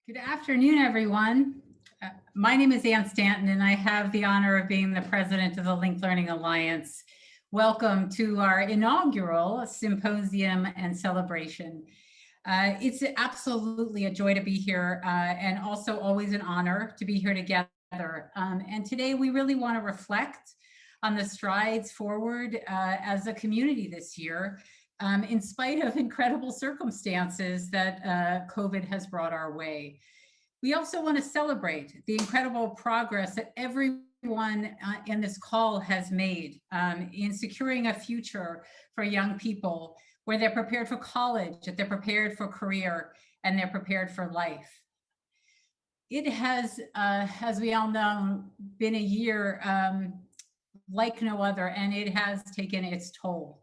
Good afternoon, everyone. My name is Ann Stanton, and I have the honor of being the president of the Linked Learning Alliance. Welcome to our inaugural symposium and celebration. It's absolutely a joy to be here and also always an honor to be here together. And today we really want to reflect on the strides forward as a community this year, in spite of incredible circumstances that COVID has brought our way. We also want to celebrate the incredible progress that everyone in this call has made in securing a future for young people where they're prepared for college, that they're prepared for career, and they're prepared for life. It has, as we all know, been a year like no other, and it has taken its toll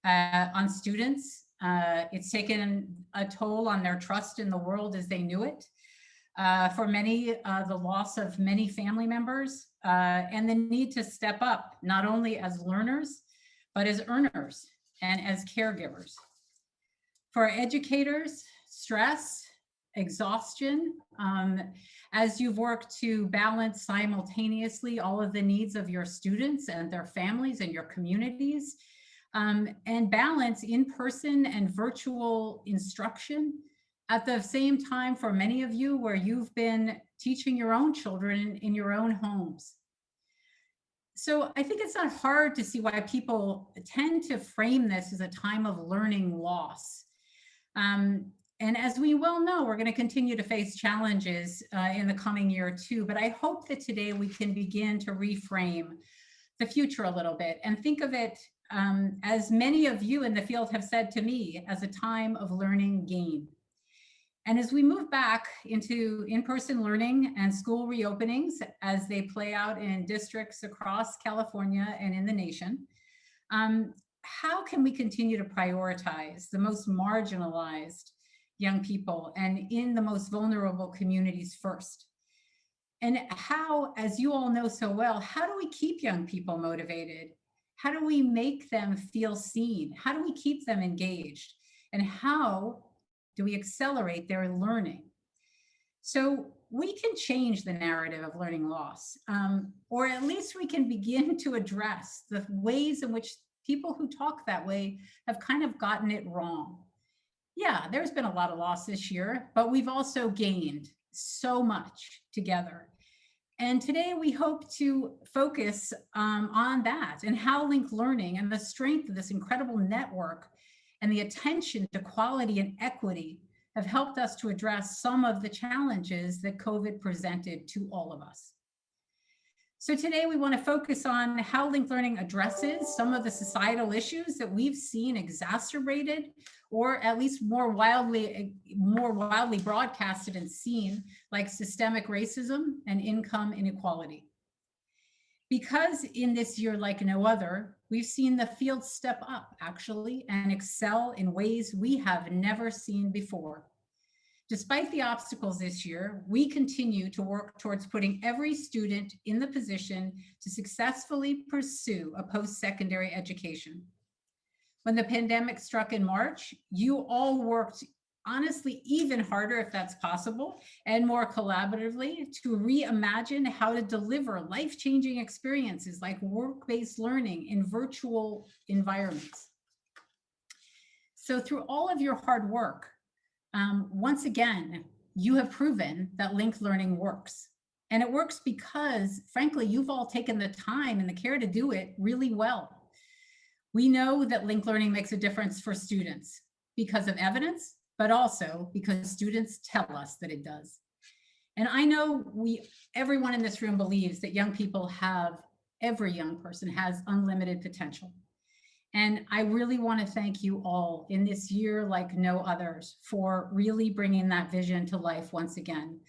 on students. It's taken a toll on their trust in the world as they knew it. For many, the loss of many family members and the need to step up, not only as learners, but as earners and as caregivers. For educators, stress, exhaustion, as you've worked to balance simultaneously all of the needs of your students and their families and your communities, and balance in-person and virtual instruction at the same time for many of you where you've been teaching your own children in your own homes. So I think it's not hard to see why people tend to frame this as a time of learning loss. And as we well know, we're going to continue to face challenges in the coming year too, but I hope that today we can begin to reframe the future a little bit and think of it, as many of you in the field have said to me, as a time of learning gain. And as we move back into in-person learning and school reopenings as they play out in districts across California and in the nation, how can we continue to prioritize the most marginalized young people and in the most vulnerable communities first? And how, as you all know so well, how do we keep young people motivated? How do we make them feel seen? How do we keep them engaged? And how do we accelerate their learning? So we can change the narrative of learning loss, or at least we can begin to address the ways in which people who talk that way have kind of gotten it wrong. Yeah, there's been a lot of loss this year, but we've also gained so much together. And today we hope to focus on that and how linked learning and the strength of this incredible network and the attention to quality and equity have helped us to address some of the challenges that COVID presented to all of us. So today we want to focus on how linked learning addresses some of the societal issues that we've seen exacerbated, or at least more wildly broadcasted and seen, like systemic racism and income inequality. Because in this year like no other, we've seen the field step up actually and excel in ways we have never seen before. Despite the obstacles this year, we continue to work towards putting every student in the position to successfully pursue a post-secondary education. When the pandemic struck in March, you all worked honestly even harder, if that's possible, and more collaboratively to reimagine how to deliver life-changing experiences like work-based learning in virtual environments. So through all of your hard work, once again, you have proven that linked learning works. And it works because, frankly, you've all taken the time and the care to do it really well. We know that linked learning makes a difference for students because of evidence, but also because students tell us that it does. And I know everyone in this room believes that every young person has unlimited potential. And I really want to thank you all in this year like no others for really bringing that vision to life once again,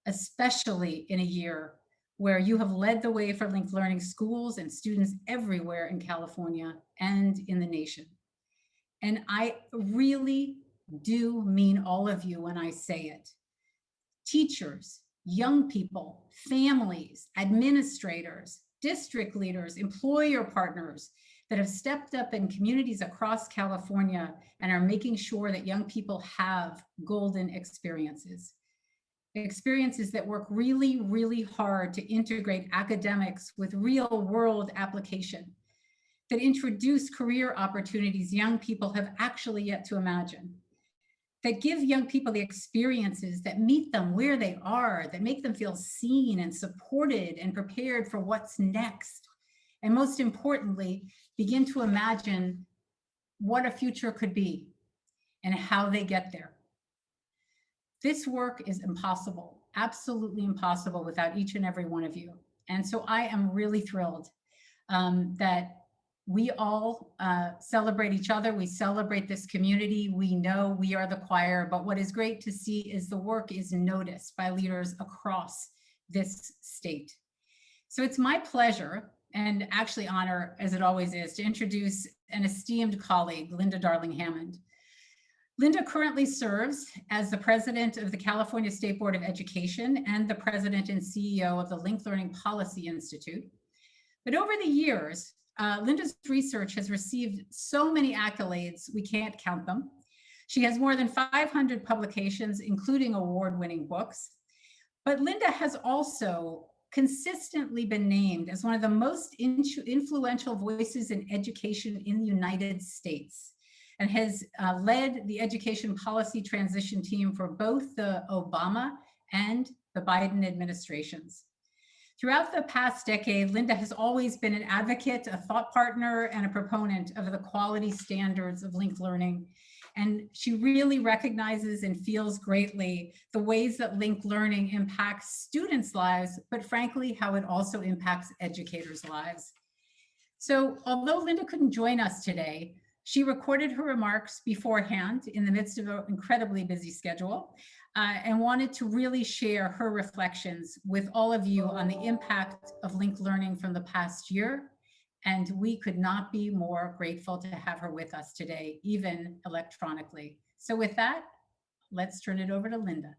especially in a year where you have led the way for linked learning schools and students everywhere in California and in the nation. And I really do mean all of you when I say it. Teachers, young people, families, administrators, district leaders, employer partners that have stepped up in communities across California and are making sure that young people have golden experiences. experiences that work really, really hard to integrate academics with real world application, that introduce career opportunities young people have actually yet to imagine, that give young people the experiences that meet them where they are, that make them feel seen and supported and prepared for what's next. And most importantly, begin to imagine what a future could be and how they get there. This work is impossible, absolutely impossible without each and every one of you. And so I am really thrilled that we all celebrate each other. We celebrate this community. We know we are the choir, but what is great to see is the work is noticed by leaders across this state. So it's my pleasure and actually honor, as it always is, to introduce an esteemed colleague, Linda Darling Hammond. Linda currently serves as the president of the California State Board of Education and the president and CEO of the Linked Learning Policy Institute. But over the years, Linda's research has received so many accolades, we can't count them. She has more than 500 publications, including award-winning books. But Linda has also consistently been named as one of the most influential voices in education in the United States, and has led the education policy transition team for both the Obama and the Biden administrations. Throughout the past decade, Linda has always been an advocate, a thought partner, and a proponent of the quality standards of linked learning. And she really recognizes and feels greatly the ways that linked learning impacts students' lives, but frankly, how it also impacts educators' lives. So although Linda couldn't join us today, she recorded her remarks beforehand in the midst of an incredibly busy schedule and wanted to really share her reflections with all of you on the impact of linked learning from the past year. And we could not be more grateful to have her with us today, even electronically. So with that, let's turn it over to Linda.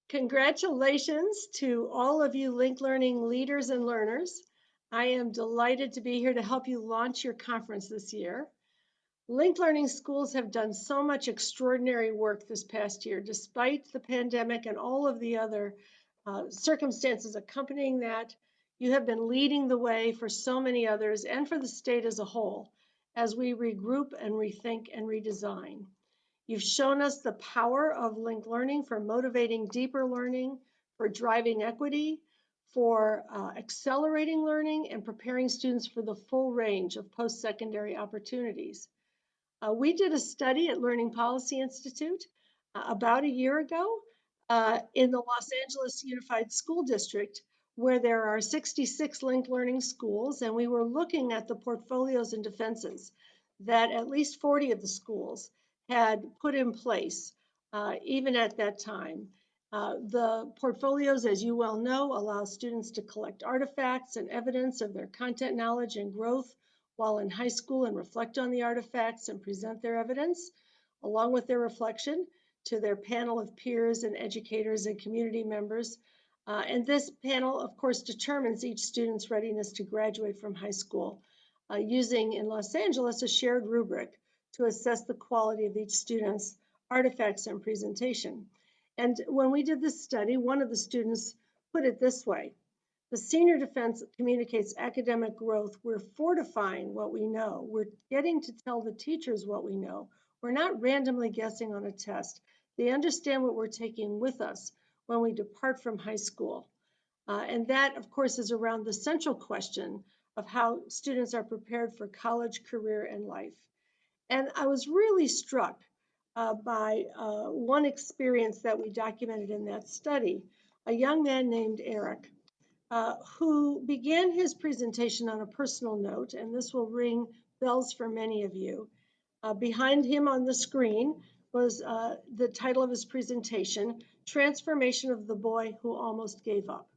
Congratulations to all of you linked learning leaders and learners. I am delighted to be here to help you launch your conference this year. Linked learning schools have done so much extraordinary work this past year, despite the pandemic and all of the other circumstances accompanying that. You have been leading the way for so many others and for the state as a whole as we regroup and rethink and redesign. You've shown us the power of linked learning for motivating deeper learning, for driving equity, for accelerating learning and preparing students for the full range of post-secondary opportunities. We did a study at Learning Policy Institute about a year ago in the Los Angeles Unified School District, where there are 66 linked learning schools, and we were looking at the portfolios and defenses that at least 40 of the schools had put in place, even at that time. The portfolios, as you well know, allow students to collect artifacts and evidence of their content knowledge and growth while in high school and reflect on the artifacts and present their evidence, along with their reflection, to their panel of peers and educators and community members. And this panel, of course, determines each student's readiness to graduate from high school, using in Los Angeles a shared rubric to assess the quality of each student's artifacts and presentation. And when we did this study, one of the students put it this way: the senior defense communicates academic growth. We're fortifying what we know. We're getting to tell the teachers what we know. We're not randomly guessing on a test. They understand what we're taking with us when we depart from high school. And that, of course, is around the central question of how students are prepared for college, career, and life. And I was really struck by one experience that we documented in that study. A young man named Eric, who began his presentation on a personal note, and this will ring bells for many of you. Behind him on the screen was the title of his presentation, Transformation of the Boy Who Almost Gave Up.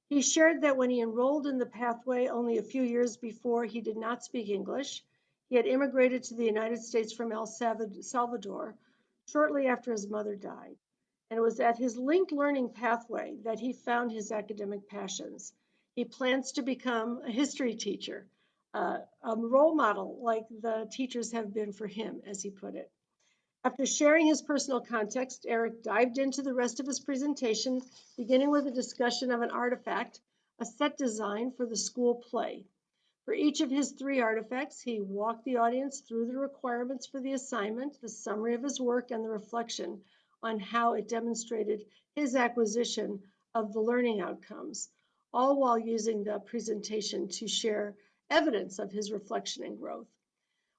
He shared that when he enrolled in the pathway only a few years before, he did not speak English. He had immigrated to the United States from El Salvador shortly after his mother died. And it was at his linked learning pathway that he found his academic passions. He plans to become a history teacher, a role model like the teachers have been for him, as he put it. After sharing his personal context, Eric dived into the rest of his presentation, beginning with a discussion of an artifact, a set design for the school play. For each of his 3 artifacts, he walked the audience through the requirements for the assignment, the summary of his work, and the reflection on how it demonstrated his acquisition of the learning outcomes, all while using the presentation to share evidence of his reflection and growth.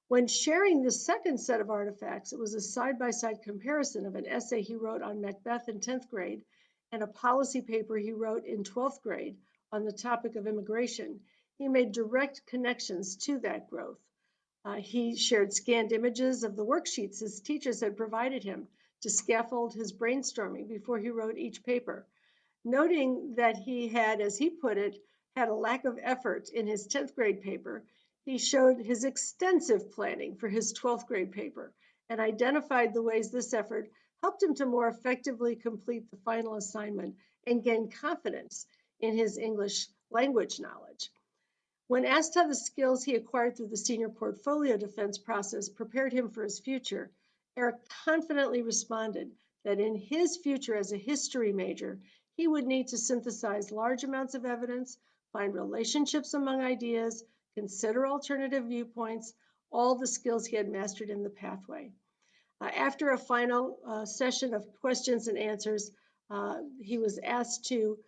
When sharing the second set of artifacts, it was a side-by-side comparison of an essay he wrote on Macbeth in 10th grade and a policy paper he wrote in 12th grade on the topic of immigration. He made direct connections to that growth. He shared scanned images of the worksheets his teachers had provided him to scaffold his brainstorming before he wrote each paper, noting that he had, as he put it, had a lack of effort in his 10th grade paper. He showed his extensive planning for his 12th grade paper and identified the ways this effort helped him to more effectively complete the final assignment and gain confidence in his English language knowledge. When asked how the skills he acquired through the senior portfolio defense process prepared him for his future, Eric confidently responded that in his future as a history major, he would need to synthesize large amounts of evidence, find relationships among ideas, consider alternative viewpoints, all the skills he had mastered in the pathway. After a final session of questions and answers, he was asked to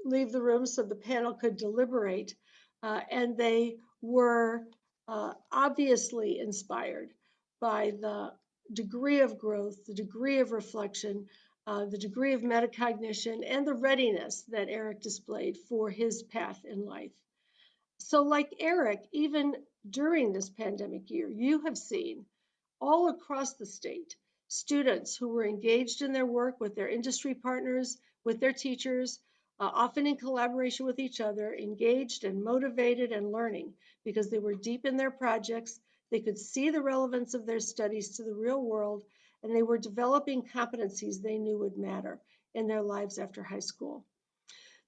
leave the room so the panel could deliberate, and they were obviously inspired by the degree of growth, the degree of reflection, the degree of metacognition, and the readiness that Eric displayed for his path in life. So like Eric, even during this pandemic year, you have seen all across the state students who were engaged in their work with their industry partners, with their teachers, often in collaboration with each other, engaged and motivated and learning because they were deep in their projects. They could see the relevance of their studies to the real world, and they were developing competencies they knew would matter in their lives after high school.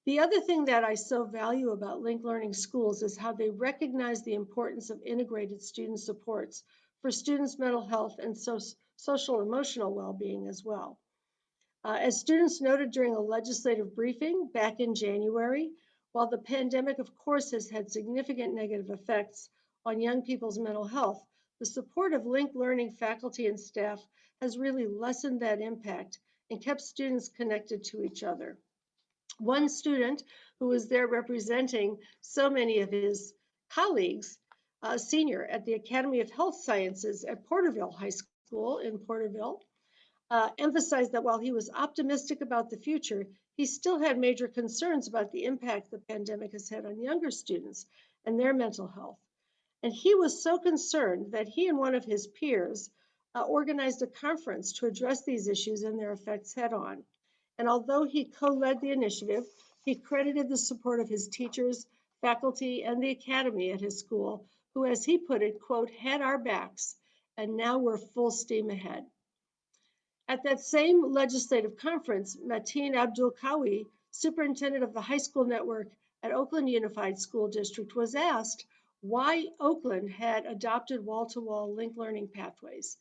The other thing that I so value about Link Learning Schools is how they recognize the importance of integrated student supports for students' mental health and social emotional well-being as well. As students noted during a legislative briefing back in January, while the pandemic, of course, has had significant negative effects on young people's mental health, the support of Link Learning faculty and staff has really lessened that impact and kept students connected to each other. One student who was there representing so many of his colleagues, a senior at the Academy of Health Sciences at Porterville High School in Porterville, emphasized that while he was optimistic about the future, he still had major concerns about the impact the pandemic has had on younger students and their mental health. And he was so concerned that he and one of his peers organized a conference to address these issues and their effects head on. And although he co-led the initiative, he credited the support of his teachers, faculty, and the academy at his school, who, as he put it, quote, had our backs, and now we're full steam ahead. At that same legislative conference, Mateen Abdul-Qawi, superintendent of the high school network at Oakland Unified School District, was asked why Oakland had adopted wall-to-wall linked learning pathways.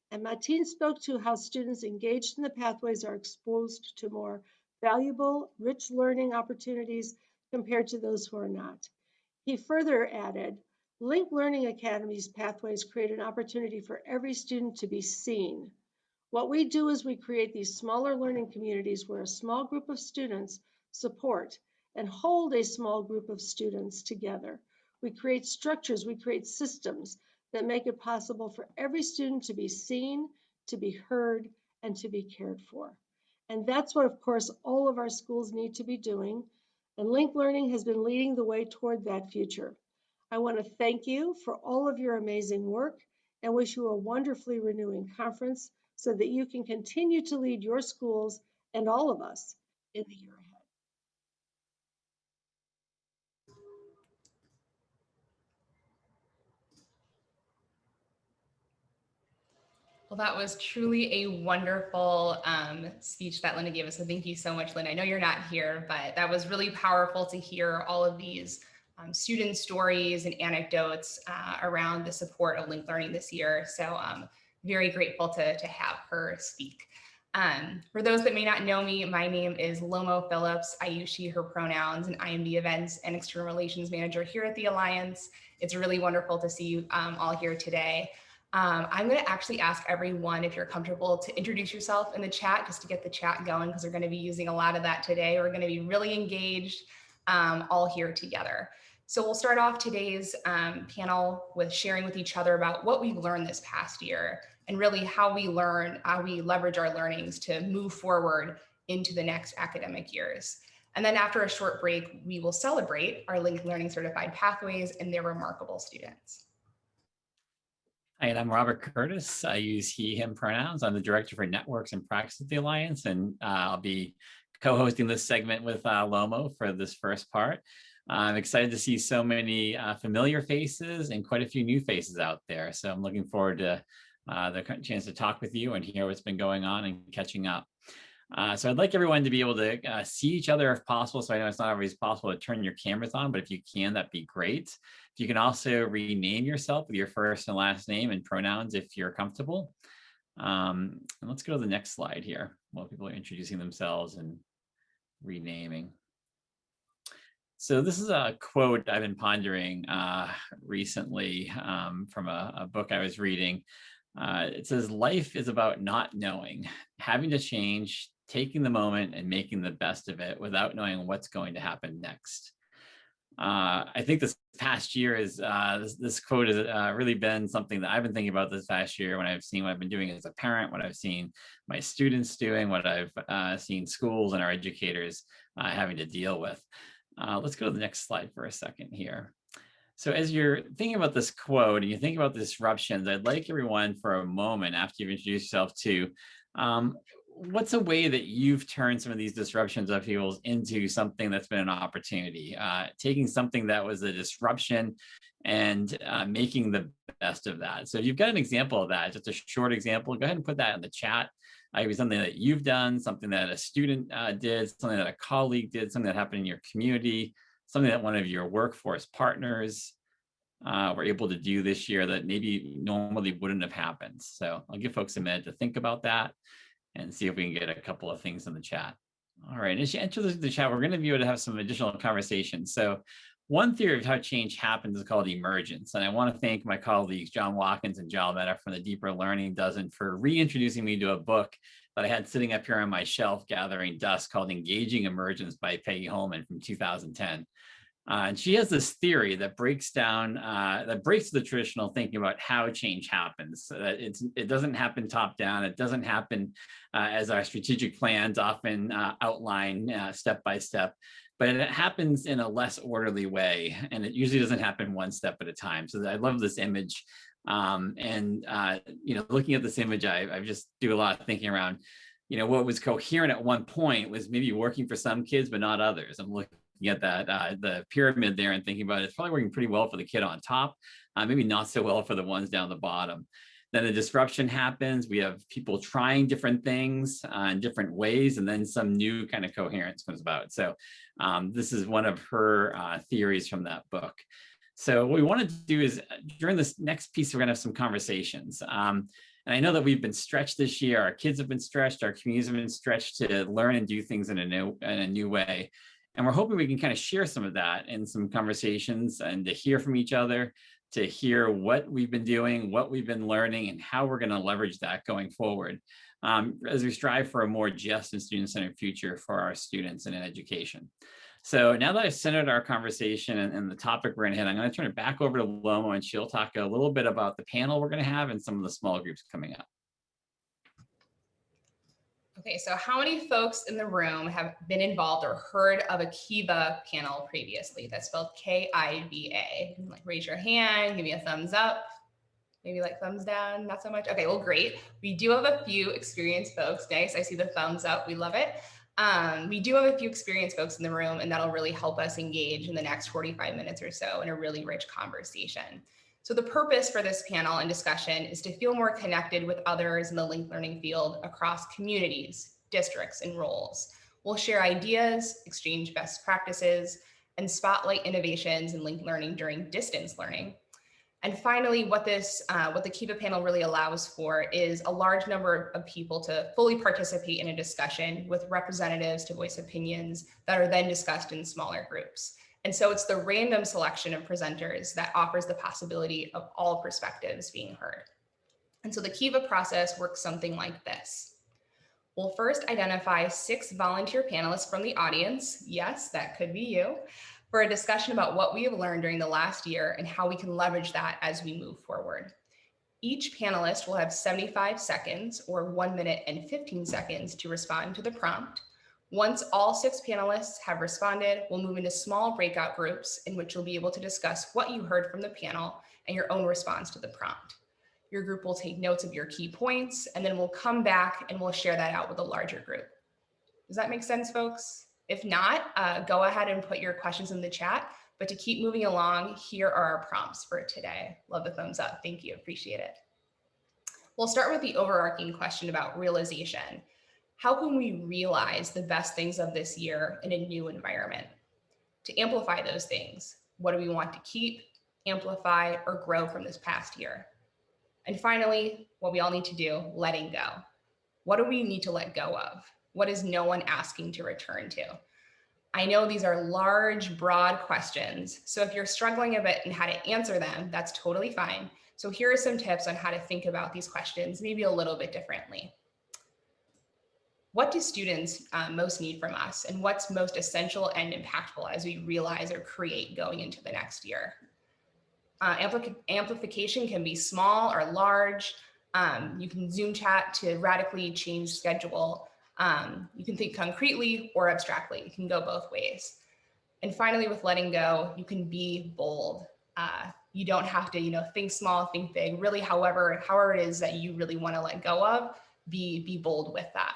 And Mateen spoke to how students engaged in the pathways are exposed to more valuable, rich learning opportunities compared to those who are not. He further added, Linked Learning Academy's pathways create an opportunity for every student to be seen. What we do is we create these smaller learning communities where a small group of students support and hold a small group of students together. We create structures, we create systems that make it possible for every student to be seen, to be heard, and to be cared for. And that's what, of course, all of our schools need to be doing. And Linked Learning has been leading the way toward that future. I want to thank you for all of your amazing work and wish you a wonderfully renewing conference so that you can continue to lead your schools and all of us in the year ahead. Well, that was truly a wonderful speech that Linda gave us. So thank you so much, Linda. I know you're not here, but that was really powerful to hear all of these student stories and anecdotes around the support of linked learning this year. So I'm very grateful to have her speak. For those that may not know me, my name is Lomo Phillips. I use she, her pronouns, and I am the Events and External Relations Manager here at the Alliance. It's really wonderful to see you all here today. I'm going to actually ask everyone, if you're comfortable, to introduce yourself in the chat just to get the chat going, because we're going to be using a lot of that today. We're going to be really engaged all here together. So we'll start off today's panel with sharing with each other about what we've learned this past year and really how we leverage our learnings to move forward into the next academic years. And then after a short break, we will celebrate our linked learning certified pathways and their remarkable students. Hi, and I'm Robert Curtis. I use he, him pronouns. I'm the Director for Networks and Practice at the Alliance, and I'll be co-hosting this segment with Lomo for this first part. I'm excited to see so many familiar faces and quite a few new faces out there. So I'm looking forward to the chance to talk with you and hear what's been going on and catching up. So I'd like everyone to be able to see each other if possible. So I know it's not always possible to turn your cameras on, but if you can, that'd be great. You can also rename yourself with your first and last name and pronouns if you're comfortable. And let's go to the next slide here while people are introducing themselves and renaming. So this is a quote I've been pondering recently from a book I was reading. It says, "Life is about not knowing, having to change, taking the moment and making the best of it without knowing what's going to happen next." I think this past year is this quote has really been something that I've been thinking about this past year when I've seen what I've been doing as a parent, what I've seen my students doing, what I've seen schools and our educators having to deal with. Let's go to the next slide for a second here. So as you're thinking about this quote and you think about the disruptions, I'd like everyone for a moment after you've introduced yourself to what's a way that you've turned some of these disruptions of upheavals into something that's been an opportunity, taking something that was a disruption and making the best of that. So if you've got an example of that, just a short example, go ahead and put that in the chat. It could be something that you've done, something that a student did, something that a colleague did, something that happened in your community, something that one of your workforce partners were able to do this year that maybe normally wouldn't have happened. So I'll give folks a minute to think about that and see if we can get a couple of things in the chat. All right, as you enter the chat, we're going to be able to have some additional conversations. So one theory of how change happens is called emergence. And I want to thank my colleagues, John Watkins and Jal Mehta from the Deeper Learning Dozen for reintroducing me to a book that I had sitting up here on my shelf gathering dust called Engaging Emergence by Peggy Holman from 2010. And she has this theory that breaks the traditional thinking about how change happens. It doesn't happen top down. It doesn't happen as our strategic plans often outline step by step, but it happens in a less orderly way. And it usually doesn't happen one step at a time. So I love this image. Looking at this image, I just do a lot of thinking around, what was coherent at one point was maybe working for some kids, but not others. I'm looking at that the pyramid there and thinking about it's probably working pretty well for the kid on top, maybe not so well for the ones down the bottom. Then a disruption happens. We have people trying different things in different ways, and then some new kind of coherence comes about. So this is one of her theories from that book. So what we want to do is during this next piece, we're going to have some conversations. And I know that we've been stretched this year. Our kids have been stretched. Our communities have been stretched to learn and do things in a new way. And we're hoping we can kind of share some of that in some conversations and to hear from each other, to hear what we've been doing, what we've been learning, and how we're going to leverage that going forward as we strive for a more just and student-centered future for our students and in education. So now that I've centered our conversation and the topic we're going to hit, I'm going to turn it back over to Lomo, and she'll talk a little bit about the panel we're going to have and some of the small groups coming up. Okay, so how many folks in the room have been involved or heard of a Kiva panel previously? That's spelled K-I-V-A. Like raise your hand, give me a thumbs up, maybe like thumbs down, not so much. Okay, well, great. We do have a few experienced folks. Nice, I see the thumbs up, we love it. We do have a few experienced folks in the room, and that'll really help us engage in the next 45 minutes or so in a really rich conversation. So the purpose for this panel and discussion is to feel more connected with others in the linked learning field across communities, districts, and roles. We'll share ideas, exchange best practices, and spotlight innovations in linked learning during distance learning. And finally, what the Kiva panel really allows for is a large number of people to fully participate in a discussion with representatives to voice opinions that are then discussed in smaller groups. And so it's the random selection of presenters that offers the possibility of all perspectives being heard. And so the Kiva process works something like this. We'll first identify 6 volunteer panelists from the audience, yes, that could be you, for a discussion about what we have learned during the last year and how we can leverage that as we move forward. Each panelist will have 75 seconds or 1 minute and 15 seconds to respond to the prompt. Once all 6 panelists have responded, we'll move into small breakout groups in which you'll be able to discuss what you heard from the panel and your own response to the prompt. Your group will take notes of your key points, and then we'll come back and we'll share that out with a larger group. Does that make sense, folks? If not, go ahead and put your questions in the chat. But to keep moving along, here are our prompts for today. Love the thumbs up. Thank you. Appreciate it. We'll start with the overarching question about realization. How can we realize the best things of this year in a new environment? To amplify those things, what do we want to keep, amplify, or grow from this past year? And finally, what we all need to do, letting go. What do we need to let go of? What is no one asking to return to? I know these are large, broad questions. So if you're struggling a bit in how to answer them, that's totally fine. So here are some tips on how to think about these questions, maybe a little bit differently. What do students most need from us? And what's most essential and impactful as we realize or create going into the next year? Amplification can be small or large. You can Zoom chat to radically change schedule. You can think concretely or abstractly. You can go both ways. And finally, with letting go, you can be bold. You don't have to, think small, think big. Really, however it is that you really want to let go of, be bold with that.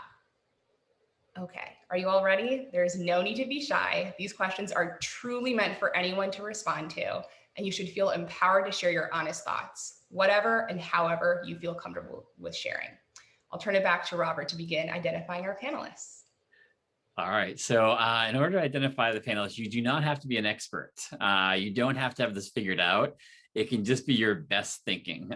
Okay, are you all ready? There's no need to be shy. These questions are truly meant for anyone to respond to. And you should feel empowered to share your honest thoughts, whatever and however you feel comfortable with sharing. I'll turn it back to Robert to begin identifying our panelists. All right, so in order to identify the panelists, you do not have to be an expert. You don't have to have this figured out. It can just be your best thinking.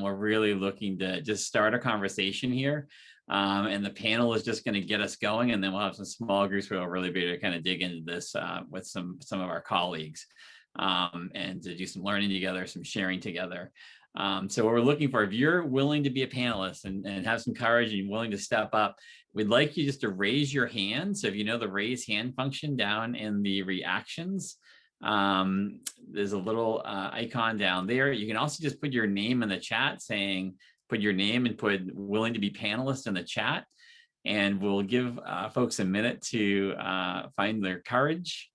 We're really looking to just start a conversation here. And the panel is just going to get us going, and then we'll have some small groups where we'll really be able to kind of dig into this with some of our colleagues. And to do some learning together, some sharing together. So what we're looking for, if you're willing to be a panelist and have some courage and you're willing to step up, we'd like you just to raise your hand. So if you know the raise hand function down in the reactions, there's a little icon down there. You can also just put your name in the chat, saying, put your name and put willing to be panelist in the chat. And we'll give folks a minute to find their courage.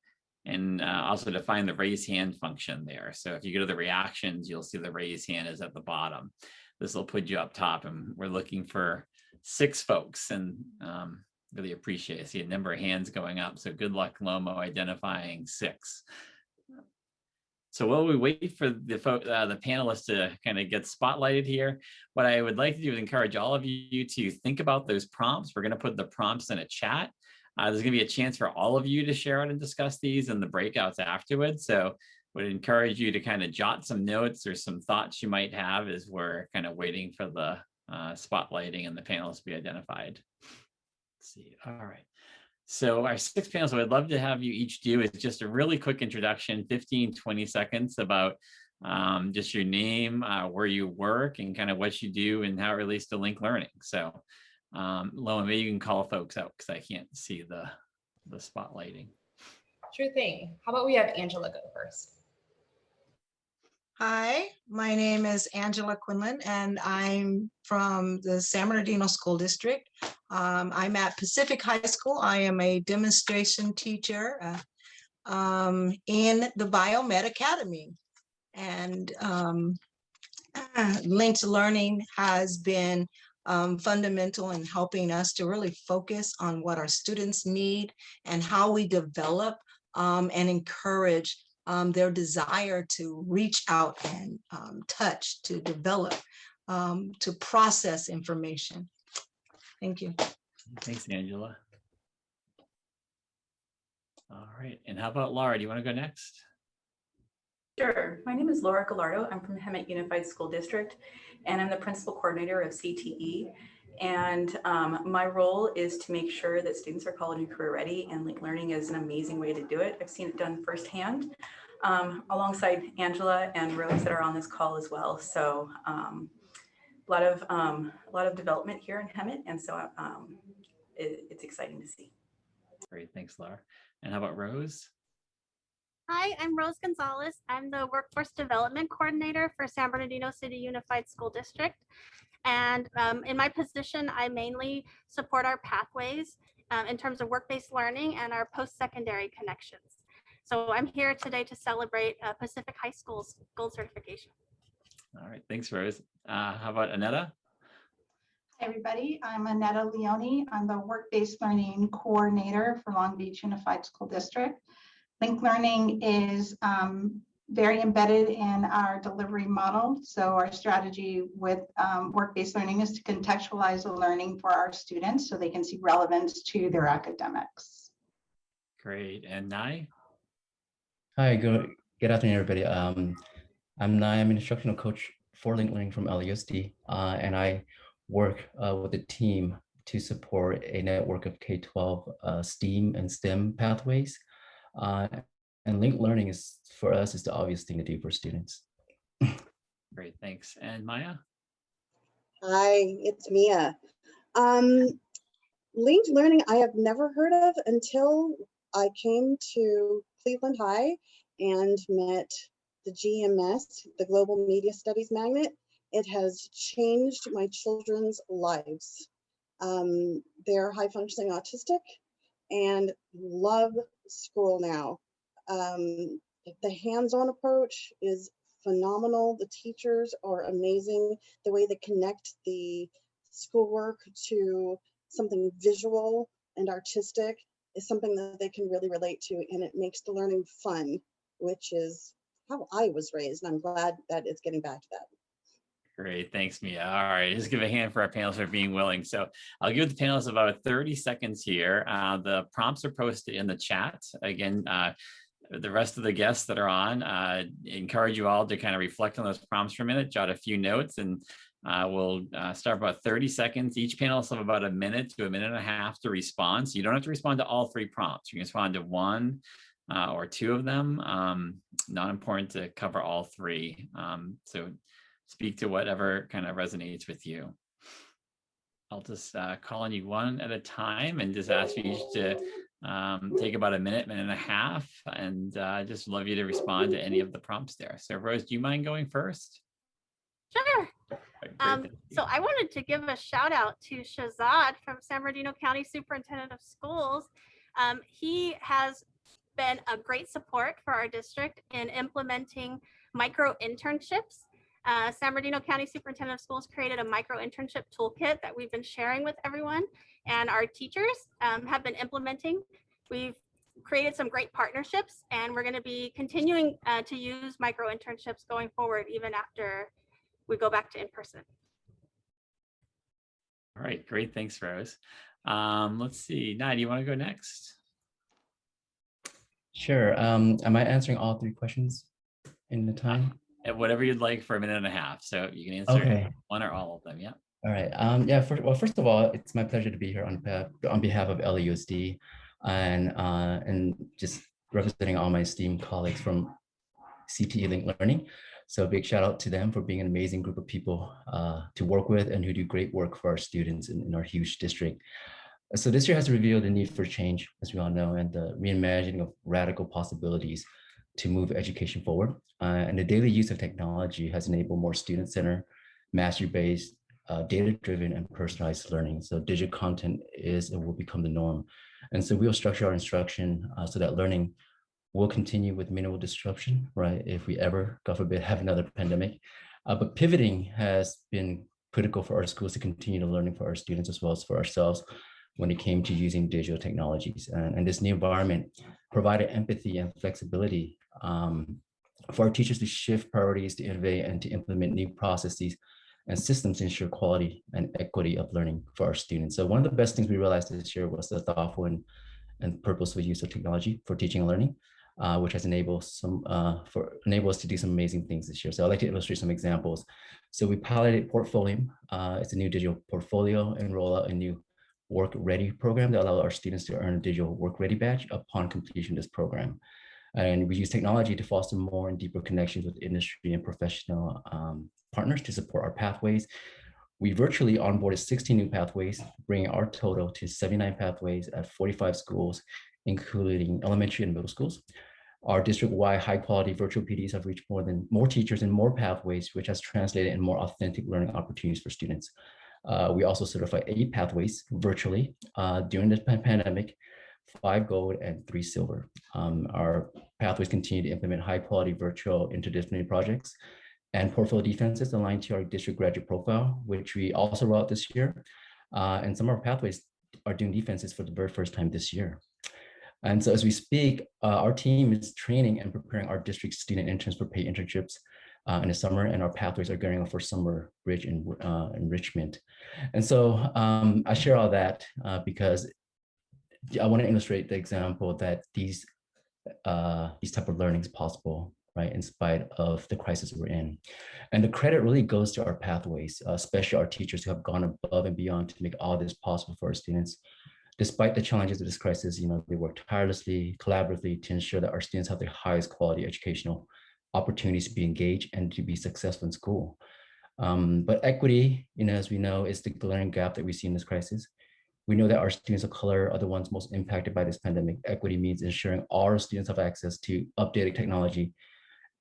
And also to find the raise hand function there. So if you go to the reactions, you'll see the raise hand is at the bottom. This will put you up top, and we're looking for 6 folks, and really appreciate it. I see a number of hands going up. So good luck, Lomo, identifying 6. So while we wait for the panelists to kind of get spotlighted here, what I would like to do is encourage all of you to think about those prompts. We're going to put the prompts in a chat. There's going to be a chance for all of you to share out and discuss these in the breakouts afterwards. So would encourage you to kind of jot some notes or some thoughts you might have as we're kind of waiting for the spotlighting and the panelists to be identified. Let's see. All right. So our 6 panels, what I'd love to have you each do is just a really quick introduction, 15, 20 seconds about just your name, where you work, and kind of what you do and how it relates to linked learning. So Loa, maybe you can call folks out because I can't see the spotlighting. Sure thing. How about we have Angela go first? Hi, my name is Angela Quinlan, and I'm from the San Bernardino School District. I'm at Pacific High School. I am a demonstration teacher in the Biomed Academy. And linked learning has been fundamental in helping us to really focus on what our students need and how we develop and encourage their desire to reach out and touch, to develop, to process information. Thank you. Thanks, Angela. All right. And how about Laura? Do you want to go next? Sure. My name is Laura Gallardo. I'm from Hammond Unified School District, and I'm the principal coordinator of CTE. And my role is to make sure that students are college and career ready, and linked learning is an amazing way to do it. I've seen it done firsthand alongside Angela and Rose that are on this call as well. So a lot of development here in Hammond, and so it's exciting to see. Great. Thanks, Laura. And how about Rose? Hi, I'm Rose Gonzalez. I'm the Workforce Development Coordinator for San Bernardino City Unified School District. And in my position, I mainly support our pathways in terms of work-based learning and our post-secondary connections. So I'm here today to celebrate Pacific High School's gold certification. All right. Thanks, Rose. How about Anetta? Hey everybody, I'm Anetta Leone. I'm the Work-Based Learning Coordinator for Long Beach Unified School District. Linked learning is very embedded in our delivery model. So our strategy with work-based learning is to contextualize the learning for our students so they can see relevance to their academics. Great. And Nai? Hi, good afternoon, everybody. I'm Nye. I'm an instructional coach for linked learning from LUSD, and I work with the team to support a network of K-12 STEAM and STEM pathways. And linked learning is, for us, is the obvious thing to do for students. Great, thanks. And Maya? Hi, it's Mia. Linked learning I have never heard of until I came to Cleveland High and met the GMS, the Global Media Studies Magnet. It has changed my children's lives. They're high functioning autistic and love school now. The hands-on approach is phenomenal. The teachers are amazing. The way they connect the schoolwork to something visual and artistic is something that they can really relate to, and it makes the learning fun, which is how I was raised. And I'm glad that it's getting back to that. Great, thanks, Mia. All right, just give a hand for our panelists for being willing. So I'll give the panelists about 30 seconds here. The prompts are posted in the chat. Again, the rest of the guests that are on, encourage you all to kind of reflect on those prompts for a minute, jot a few notes, and we'll start about 30 seconds. Each panelist will have about a minute to a minute and a half to respond. So you don't have to respond to all three prompts. You can respond to one or two of them. Not important to cover all three. So speak to whatever kind of resonates with you. I'll just call on you one at a time and just ask you each to take about a minute, minute and a half, and just love you to respond to any of the prompts there. So Rose, do you mind going first? Sure. Great, so I wanted to give a shout out to Shahzad from San Bernardino County Superintendent of Schools. He has been a great support for our district in implementing micro internships. San Bernardino County Superintendent of Schools created a micro internship toolkit that we've been sharing with everyone, and our teachers have been implementing. We've created some great partnerships, and we're going to be continuing to use micro internships going forward, even after we go back to in-person. All right, great. Thanks, Rose. Let's see. Nai, do you want to go next? Sure. Am I answering all three questions in the time? Whatever you'd like for a minute and a half. So you can answer one or all of them. Yeah. All right. Yeah. First of all, it's my pleasure to be here on behalf of LUSD, and just representing all my esteemed colleagues from CTE Linked Learning. So a big shout out to them for being an amazing group of people to work with and who do great work for our students in our huge district. So this year has revealed the need for change, as we all know, and the reimagining of radical possibilities to move education forward. And the daily use of technology has enabled more student-centered, mastery-based, data-driven, and personalized learning. So digital content is and will become the norm. And so we'll structure our instruction so that learning will continue with minimal disruption, right? If we ever, God forbid, have another pandemic. But pivoting has been critical for our schools to continue the learning for our students as well as for ourselves when it came to using digital technologies. And this new environment provided empathy and flexibility for our teachers to shift priorities, to innovate, and to implement new processes and systems to ensure quality and equity of learning for our students. So one of the best things we realized this year was the thoughtful and and purposeful use of technology for teaching and learning, which has enabled us to do some amazing things this year. So I'd like to illustrate some examples. So we piloted Portfolium. It's a new digital portfolio, and roll out a new Work Ready program that allows our students to earn a digital Work Ready badge upon completion of this program. And we use technology to foster more and deeper connections with industry and professional partners to support our pathways. We virtually onboarded 16 new pathways, bringing our total to 79 pathways at 45 schools, including elementary and middle schools. Our district-wide high-quality virtual PDs have reached more teachers and more pathways, which has translated in more authentic learning opportunities for students. We also certified 8 pathways virtually during the pandemic, 5 gold and 3 silver. Our pathways continue to implement high-quality virtual interdisciplinary projects and portfolio defenses aligned to our district graduate profile, which we also rolled out this year. And some of our pathways are doing defenses for the very first time this year. And so as we speak, our team is training and preparing our district student interns for paid internships in the summer, and our pathways are gearing up for summer bridge enrichment. And so I share all that because I want to illustrate the example that these type of learning is possible, right, in spite of the crisis we're in. And the credit really goes to our pathways, especially our teachers who have gone above and beyond to make all this possible for our students. Despite the challenges of this crisis, they work tirelessly, collaboratively to ensure that our students have the highest quality educational opportunities to be engaged and to be successful in school. But equity, as we know, is the glaring gap that we see in this crisis. We know that our students of color are the ones most impacted by this pandemic. Equity means ensuring all our students have access to updated technology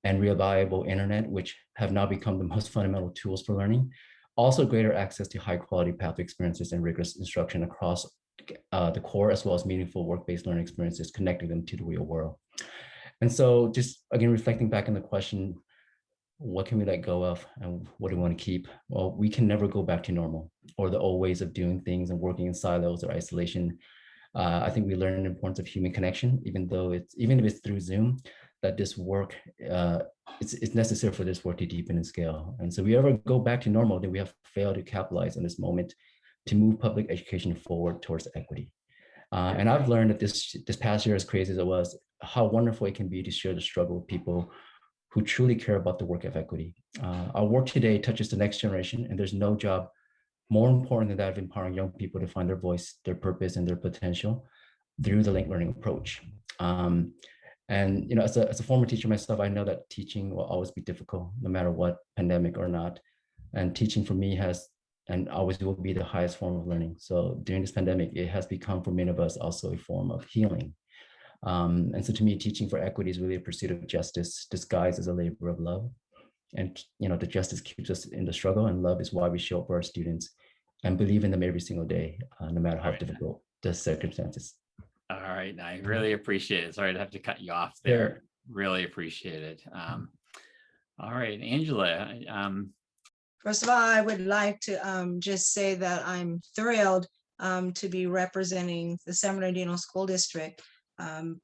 and reliable internet, which have now become the most fundamental tools for learning. Also greater access to high quality pathway experiences and rigorous instruction across the core, as well as meaningful work-based learning experiences, connecting them to the real world. And so just again, reflecting back on the question, what can we let go of and what do we want to keep? Well, we can never go back to normal or the old ways of doing things and working in silos or isolation. I think we learn the importance of human connection, even if it's through Zoom, that this work, it's necessary for this work to deepen and scale. And so if we ever go back to normal, then we have failed to capitalize on this moment to move public education forward towards equity. And I've learned that this past year, as crazy as it was, how wonderful it can be to share the struggle with people who truly care about the work of equity. Our work today touches the next generation, and there's no job more important than that of empowering young people to find their voice, their purpose, and their potential through the linked learning approach. And as a former teacher myself, I know that teaching will always be difficult, no matter what, pandemic or not. And teaching for me has and always will be the highest form of learning. So during this pandemic, it has become for many of us also a form of healing. And so to me, teaching for equity is really a pursuit of justice disguised as a labor of love. And the justice keeps us in the struggle, and love is why we show up for our students and believe in them every single day, no matter how difficult the circumstances. All right, I really appreciate it. Sorry to have to cut you off there. Sure. Really appreciate it. All right, Angela. First of all, I would like to just say that I'm thrilled to be representing the San Bernardino School District.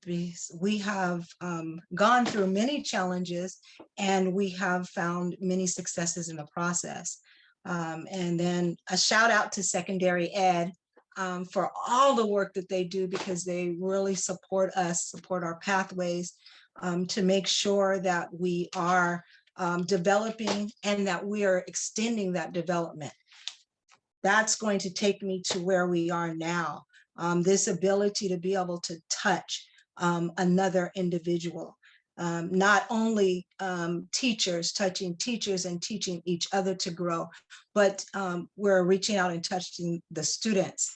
We have gone through many challenges, and we have found many successes in the process. And then a shout out to secondary ed for all the work that they do, because they really support us, support our pathways to make sure that we are developing and that we are extending that development. That's going to take me to where we are now. This ability to be able to touch another individual, not only teachers touching teachers and teaching each other to grow, but we're reaching out and touching the students.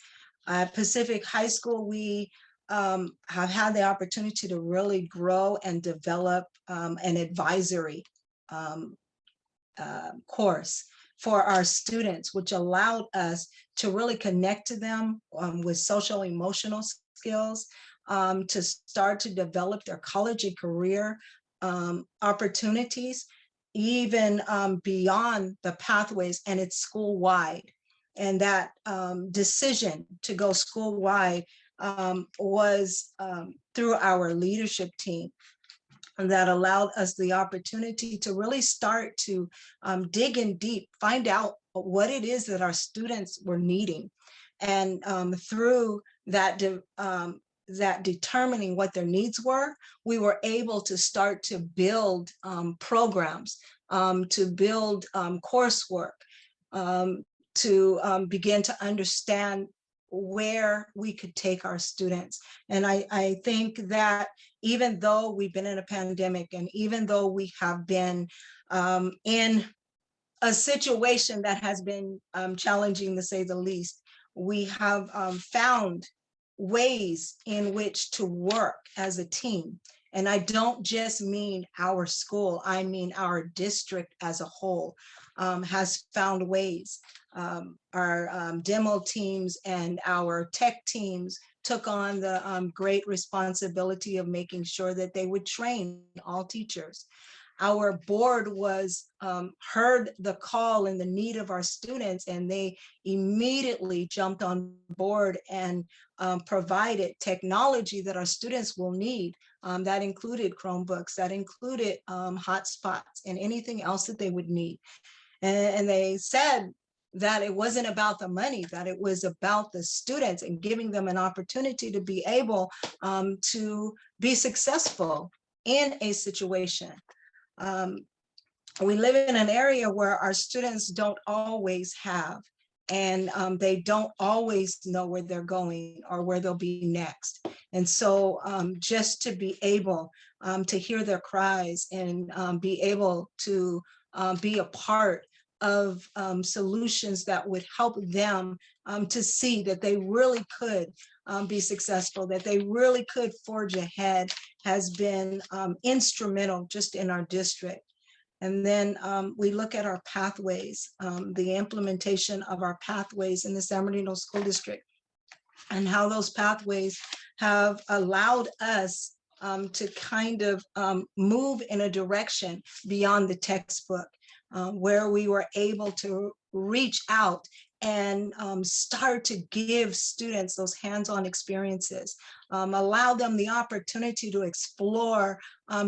At Pacific High School, we have had the opportunity to really grow and develop an advisory course for our students, which allowed us to really connect to them with social emotional skills, to start to develop their college and career opportunities, even beyond the pathways, and it's school-wide. And that decision to go school-wide was through our leadership team, that allowed us the opportunity to really start to dig in deep, find out what it is that our students were needing. And through that that determining what their needs were, we were able to start to build programs, to build coursework, to begin to understand where we could take our students. And I think that even though we've been in a pandemic, and even though we have been in a situation that has been challenging, to say the least, we have found ways in which to work as a team. And I don't just mean our school, I mean our district as a whole has found ways. Our demo teams and our tech teams took on the great responsibility of making sure that they would train all teachers. Our board was heard the call and the need of our students, and they immediately jumped on board and provided technology that our students will need. That included Chromebooks, that included hotspots, and anything else that they would need. And they said that it wasn't about the money, that it was about the students and giving them an opportunity to be able to be successful in a situation. We live in an area where our students don't always have, and they don't always know where they're going or where they'll be next. And so just to be able to hear their cries and be able to be a part of solutions that would help them to see that they really could be successful, that they really could forge ahead, has been instrumental just in our district. And then we look at our pathways, the implementation of our pathways in the San Bernardino School District, and how those pathways have allowed us to kind of move in a direction beyond the textbook, where we were able to reach out and start to give students those hands-on experiences, allow them the opportunity to explore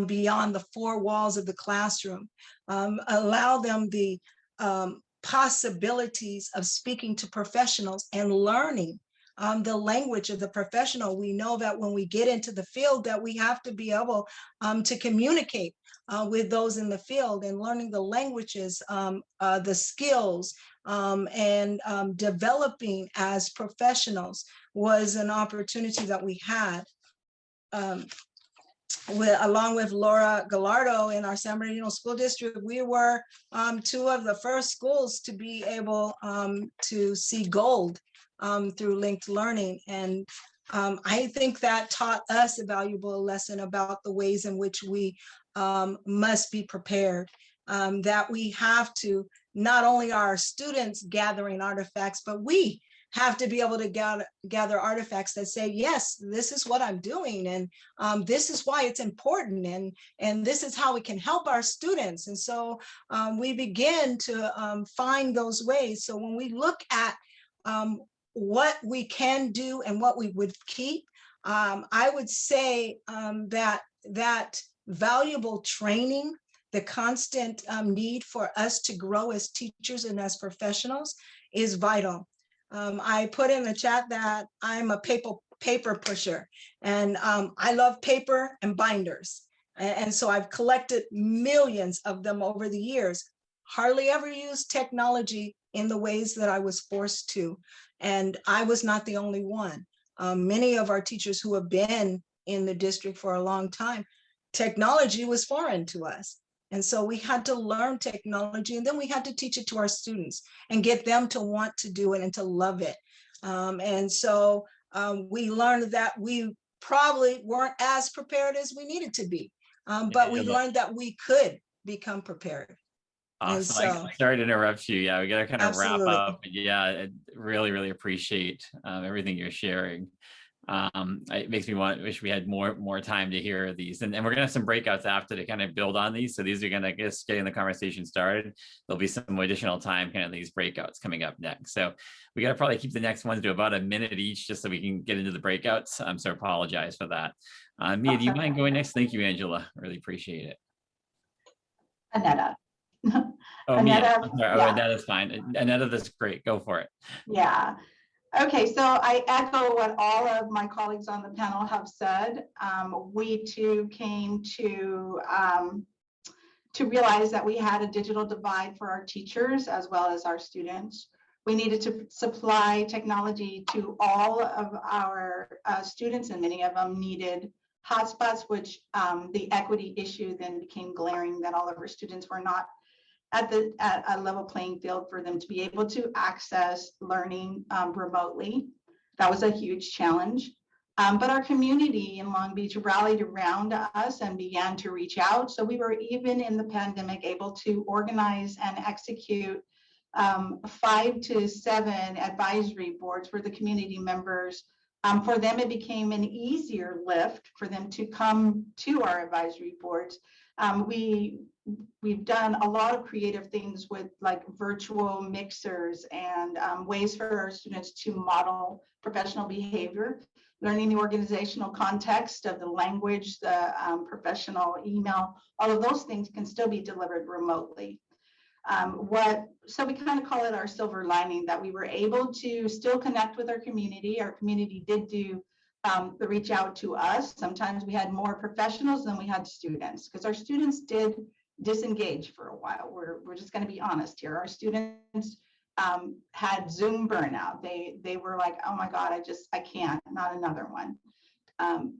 beyond the four walls of the classroom, allow them the possibilities of speaking to professionals and learning the language of the professional. We know that when we get into the field that we have to be able to communicate with those in the field, and learning the languages, the skills, and developing as professionals was an opportunity that we had. Along with Laura Gallardo in our San Bernardino School District, we were two of the first schools to be able to see gold through linked learning. And I think that taught us a valuable lesson about the ways in which we must be prepared, that we have to, not only are our students gathering artifacts, but we have to be able to gather artifacts that say, yes, this is what I'm doing, and this is why it's important, and this is how we can help our students. And so we begin to find those ways. So when we look at what we can do and what we would keep, I would say that valuable training, the constant need for us to grow as teachers and as professionals is vital. I put in the chat that I'm a paper pusher, and I love paper and binders. And so I've collected millions of them over the years, hardly ever used technology in the ways that I was forced to. And I was not the only one. Many of our teachers who have been in the district for a long time, technology was foreign to us. And so we had to learn technology, and then we had to teach it to our students and get them to want to do it and to love it. And so we learned that we probably weren't as prepared as we needed to be, but we learned that we could become prepared. Awesome. So, sorry to interrupt you. Yeah, we got to kind of absolutely. wrap up. But yeah, I really, really appreciate everything you're sharing. It makes me wish we had more time to hear these, and we're gonna have some breakouts after to kind of build on these. So these are gonna just getting the conversation started. There'll be some additional time, kind of these breakouts coming up next. So we gotta probably keep the next ones to about a minute each, just so we can get into the breakouts. So apologize for that. Mia, do you mind going next? Thank you, Angela. Really appreciate it. Annetta. Oh, Annetta, Mia. I'm sorry. yeah. Oh, Annetta's fine. Annetta, that's great. Go for it. Yeah. Okay, so I echo what all of my colleagues on the panel have said. We too came to realize that we had a digital divide for our teachers as well as our students. We needed to supply technology to all of our students, and many of them needed hotspots, which the equity issue then became glaring, that all of our students were not at a level playing field for them to be able to access learning remotely. That was a huge challenge. But our community in Long Beach rallied around us and began to reach out. So we were, even in the pandemic, able to organize and execute 5 to 7 advisory boards for the community members. For them, it became an easier lift for them to come to our advisory boards. We've done a lot of creative things with like virtual mixers and ways for our students to model professional behavior, learning the organizational context of the language, the professional email, all of those things can still be delivered remotely. So we kind of call it our silver lining, that we were able to still connect with our community. Our community did do the reach out to us. Sometimes we had more professionals than we had students, because our students did disengage for a while. We're just going to be honest here. Our students had Zoom burnout. They were like, oh my God, I can't, not another one.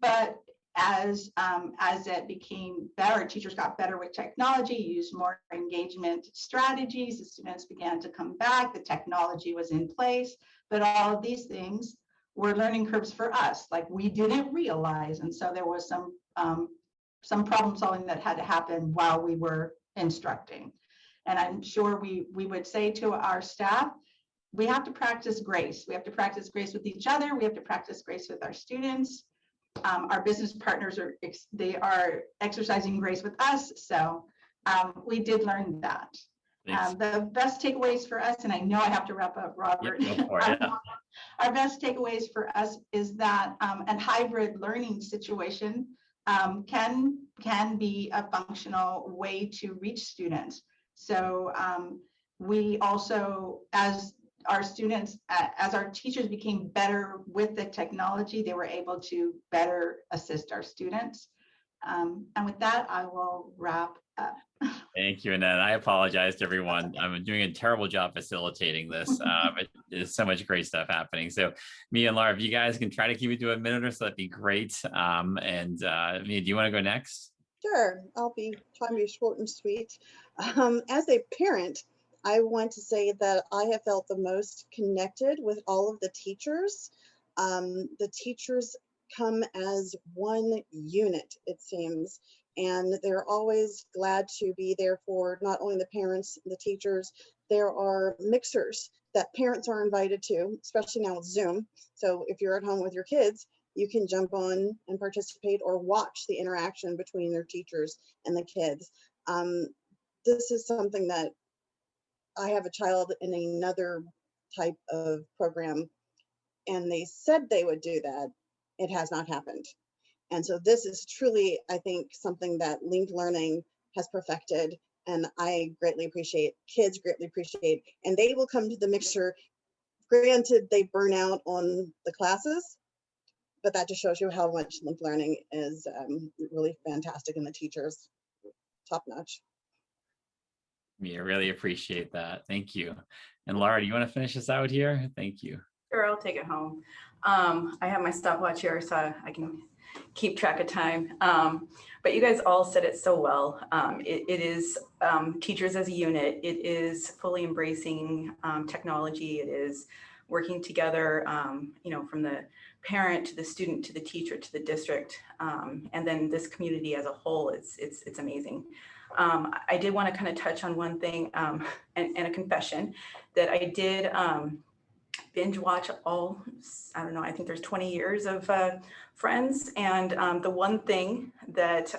But as it became better, teachers got better with technology, used more engagement strategies, the students began to come back, the technology was in place, but all of these things were learning curves for us, like we didn't realize. And so there was some problem solving that had to happen while we were instructing. And I'm sure we would say to our staff, we have to practice grace. We have to practice grace with each other. We have to practice grace with our students. Our business partners are exercising grace with us. So we did learn that. The best takeaways for us, and I know I have to wrap up, Robert. Our best takeaways for us is that a hybrid learning situation can be a functional way to reach students. So we also, as our students, as our teachers became better with the technology, they were able to better assist our students. And with that, I will wrap up. Thank you, Annette. I apologize to everyone. I'm doing a terrible job facilitating this. But there's so much great stuff happening. So Mia and Laura, if you guys can try to keep it to a minute or so, that'd be great. And Mia, do you want to go next? Sure, I'll try to be short and sweet. As a parent, I want to say that I have felt the most connected with all of the teachers. The teachers come as one unit, it seems, and they're always glad to be there for not only the parents, the teachers. There are mixers that parents are invited to, especially now with Zoom. So if you're at home with your kids, you can jump on and participate or watch the interaction between their teachers and the kids. This is something that I have a child in another type of program, and they said they would do that. It has not happened. And so this is truly, I think, something that linked learning has perfected, and I greatly appreciate, kids greatly appreciate, and they will come to the mixture. Granted, they burn out on the classes, but that just shows you how much linked learning is really fantastic, and the teachers top notch. Yeah, really appreciate that. Thank you. And Laura, do you want to finish us out here? Thank you. Sure, I'll take it home. I have my stopwatch here so I can keep track of time. But you guys all said it so well. It is teachers as a unit. It is fully embracing technology. It is working together, from the parent to the student to the teacher to the district, and then this community as a whole. It's amazing. I did want to kind of touch on one thing and a confession that I did binge watch all, I don't know, I think there's 20 years of Friends. And the one thing that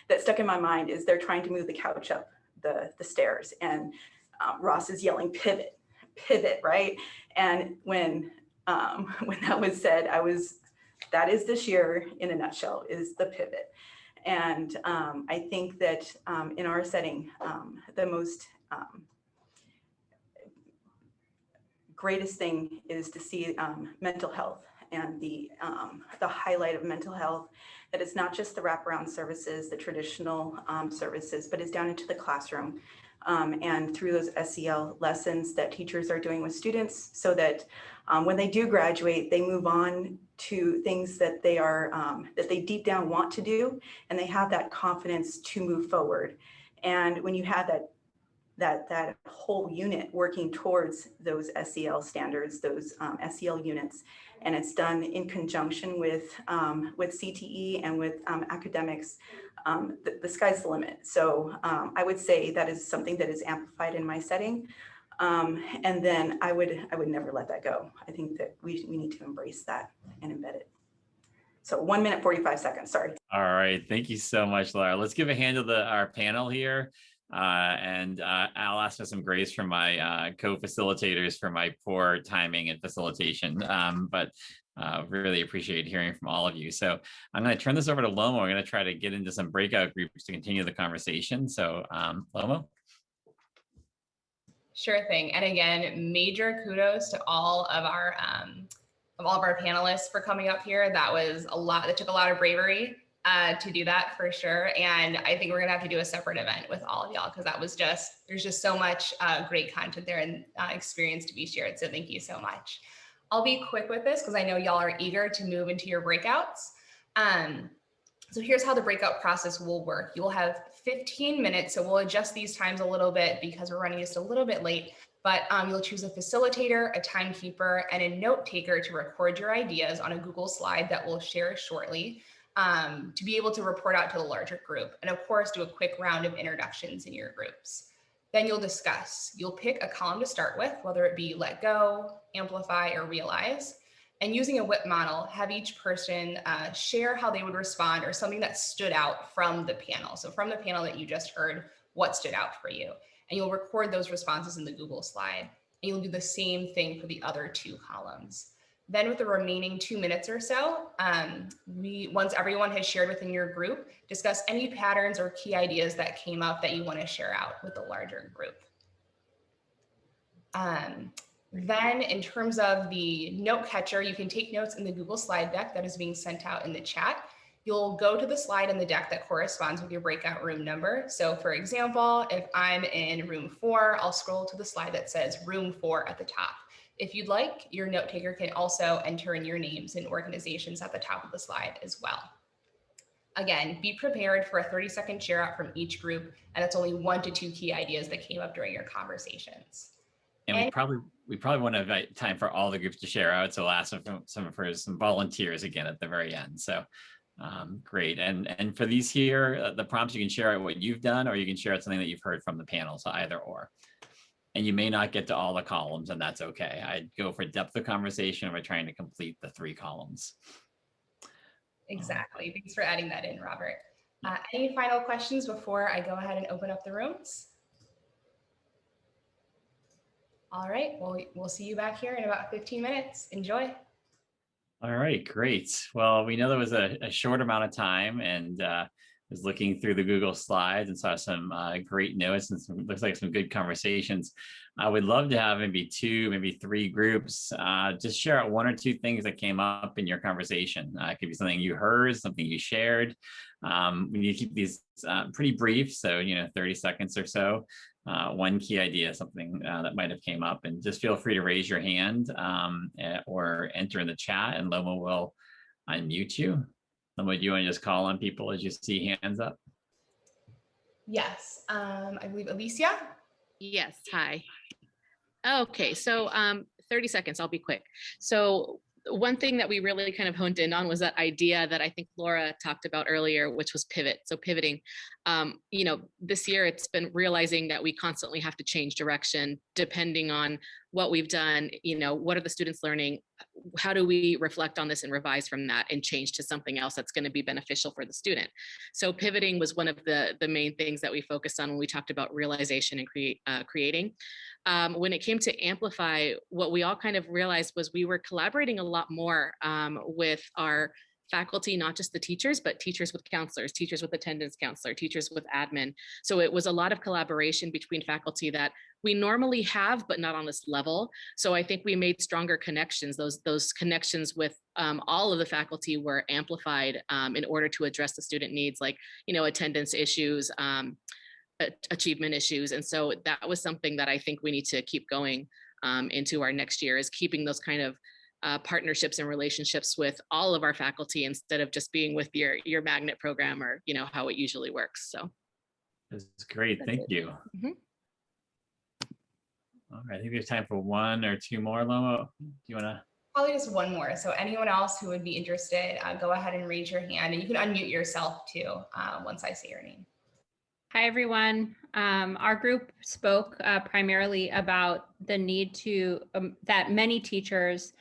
that stuck in my mind is they're trying to move the couch up the stairs, and Ross is yelling, pivot, right? And when that was said, that is this year in a nutshell, is the pivot. And I think that in our setting, the most greatest thing is to see mental health and the highlight of mental health, that it's not just the wraparound services, the traditional services, but it's down into the classroom and through those SEL lessons that teachers are doing with students, so that when they do graduate, they move on to things that they are that they deep down want to do, and they have that confidence to move forward. And when you have that whole unit working towards those SEL standards, those SEL units, and it's done in conjunction with CTE and with academics, the sky's the limit. So I would say that is something that is amplified in my setting. And then I would never let that go. I think that we need to embrace that and embed it. So 1 minute, 45 seconds, sorry. All right, thank you so much, Laura. Let's give a hand to our panel here. And I'll ask for some grace from my co-facilitators for my poor timing and facilitation, but really appreciate hearing from all of you. So I'm going to turn this over to Lomo. I'm going to try to get into some breakout groups to continue the conversation. So Lomo. Sure thing. And again, major kudos to all of our panelists for coming up here. That was a lot. That took a lot of bravery to do that, for sure. And I think we're gonna have to do a separate event with all of y'all, because that was there's just so much great content there and experience to be shared. So thank you so much. I'll be quick with this because I know y'all are eager to move into your breakouts. So here's how the breakout process will work. You will have 15 minutes. So we'll adjust these times a little bit because we're running just a little bit late, but you'll choose a facilitator, a timekeeper, and a note taker to record your ideas on a Google slide that we'll share shortly, to be able to report out to the larger group. And of course, do a quick round of introductions in your groups. Then you'll discuss. You'll pick a column to start with, whether it be let go, amplify, or realize. And using a WIP model, have each person share how they would respond or something that stood out from the panel. So from the panel that you just heard, what stood out for you? And you'll record those responses in the Google slide. And you'll do the same thing for the other two columns. Then with the remaining 2 minutes or so, once everyone has shared within your group, discuss any patterns or key ideas that came up that you want to share out with the larger group. Then in terms of the note catcher, you can take notes in the Google slide deck that is being sent out in the chat. You'll go to the slide in the deck that corresponds with your breakout room number. So for example, if I'm in room 4, I'll scroll to the slide that says room 4 at the top. If you'd like, your note taker can also enter in your names and organizations at the top of the slide as well. Again, be prepared for a 30-second share out from each group, and that's only 1 to 2 key ideas that came up during your conversations. And we probably want to invite time for all the groups to share out. So we'll ask for some volunteers again at the very end. So great. And for these here, the prompts, you can share out what you've done, or you can share out something that you've heard from the panel. So either or. And you may not get to all the columns, and that's okay. I'd go for depth of conversation. We're trying to complete the 3 columns. Exactly. Thanks for adding that in, Robert. Any final questions before I go ahead and open up the rooms? All right, well, we'll see you back here in about 15 minutes. Enjoy. All right, great. Well, we know there was a short amount of time, and was looking through the Google slides and saw some great notes and looks like some good conversations. I would love to have maybe 2, maybe 3 groups. Just share out 1 or 2 things that came up in your conversation. It could be something you heard, something you shared. We need to keep these pretty brief, so 30 seconds or so. 1 key idea, something that might have came up, and just feel free to raise your hand or enter in the chat, and Loma will unmute you. Loma, do you want to just call on people as you see hands up? Yes, I believe Alicia. Yes, hi. Okay, so 30 seconds, I'll be quick. So one thing that we really kind of honed in on was that idea that I think Laura talked about earlier, which was pivot. So pivoting, this year it's been realizing that we constantly have to change direction depending on what we've done. What are the students learning? How do we reflect on this and revise from that and change to something else that's going to be beneficial for the student? So pivoting was one of the main things that we focused on when we talked about realization and creating. When it came to Amplify, what we all kind of realized was we were collaborating a lot more with our faculty, not just the teachers, but teachers with counselors, teachers with attendance counselor, teachers with admin. So it was a lot of collaboration between faculty that we normally have, but not on this level. So I think we made stronger connections. Those connections with all of the faculty were amplified in order to address the student needs, like, attendance issues, achievement issues. And so that was something that I think we need to keep going into our next year, is keeping those kind of partnerships and relationships with all of our faculty instead of just being with your magnet program, or how it usually works. So that's great. Thank you. Mhm. All right, I think we have time for one or two more. Lomo, do you want to? Probably just one more. So anyone else who would be interested, go ahead and raise your hand, and you can unmute yourself too once I say your name. Hi, everyone. Our group spoke primarily about the need to, that many teachers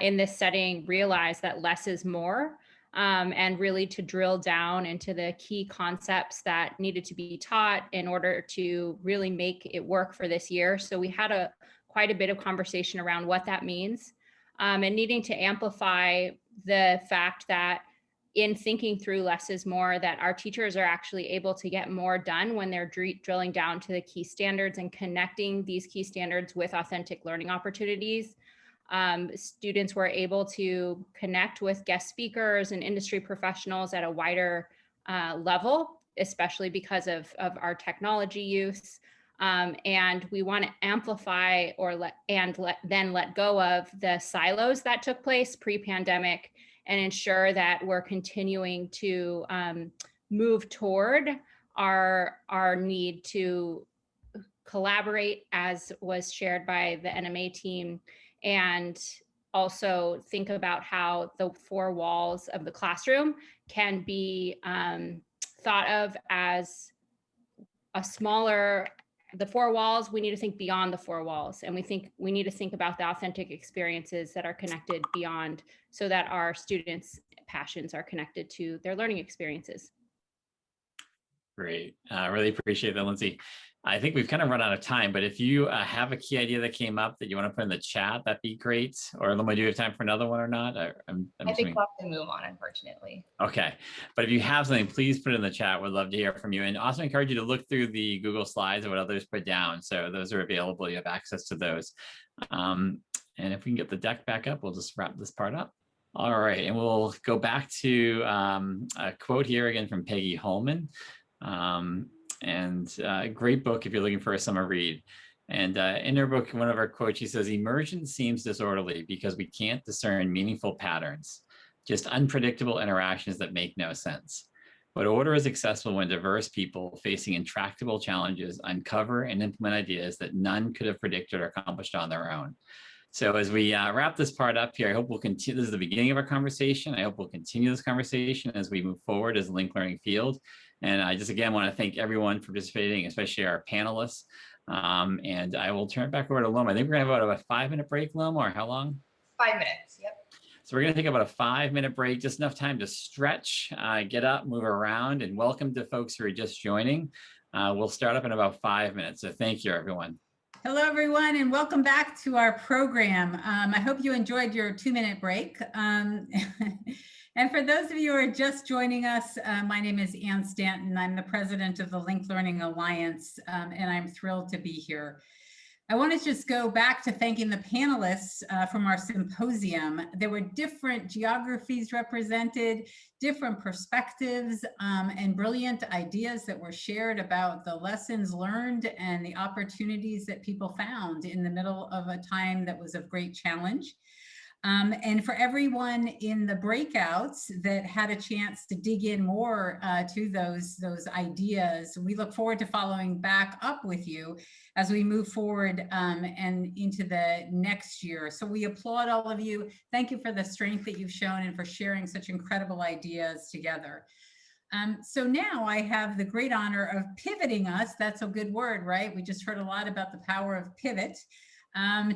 in this setting realize that less is more, and really to drill down into the key concepts that needed to be taught in order to really make it work for this year. So we had quite a bit of conversation around what that means, and needing to amplify the fact that in thinking through less is more, that our teachers are actually able to get more done when they're drilling down to the key standards and connecting these key standards with authentic learning opportunities. Students were able to connect with guest speakers and industry professionals at a wider level, especially because of our technology use. And we want to amplify then let go of the silos that took place pre-pandemic, and ensure that we're continuing to move toward our need to collaborate, as was shared by the NMA team, and also think about how the four walls of the classroom can be thought of as a smaller, the four walls. We need to think beyond the four walls, and we need to think about the authentic experiences that are connected beyond, so that our students' passions are connected to their learning experiences. Great. I really appreciate that, Lindsay. I think we've kind of run out of time, but if you have a key idea that came up that you want to put in the chat, that'd be great. Or Loma, do you have time for another one or not? I think we'll have to move on, unfortunately. Okay, but if you have something, please put it in the chat. We'd love to hear from you. And also encourage you to look through the Google Slides and what others put down. So those are available. You have access to those. And if we can get the deck back up, we'll just wrap this part up. All right, and we'll go back to a quote here again from Peggy Holman. A great book if you're looking for a summer read. And in her book, one of her quotes, she says, "Immersion seems disorderly because we can't discern meaningful patterns, just unpredictable interactions that make no sense. But order is accessible when diverse people facing intractable challenges uncover and implement ideas that none could have predicted or accomplished on their own." So as we wrap this part up here, I hope we'll continue. This is the beginning of our conversation. I hope we'll continue this conversation as we move forward as a linked learning field. And I just, again, want to thank everyone for participating, especially our panelists. And I will turn it back over to Loma. I think we're going to have about a 5-minute break, Loma, or how long? 5 minutes, yep. So we're going to take about a 5-minute break, just enough time to stretch, get up, move around, and welcome to folks who are just joining. We'll start up in about 5 minutes. So thank you, everyone. Hello, everyone, and welcome back to our program. I hope you enjoyed your 2-minute break. And for those of you who are just joining us, my name is Ann Stanton. I'm the president of the Linked Learning Alliance, and I'm thrilled to be here. I want to just go back to thanking the panelists from our symposium. There were different geographies represented, different perspectives, and brilliant ideas that were shared about the lessons learned and the opportunities that people found in the middle of a time that was of great challenge. And for everyone in the breakouts that had a chance to dig in more to those ideas, we look forward to following back up with you as we move forward and into the next year. So we applaud all of you. Thank you for the strength that you've shown and for sharing such incredible ideas together. So now I have the great honor of pivoting us. That's a good word, right? We just heard a lot about the power of pivot.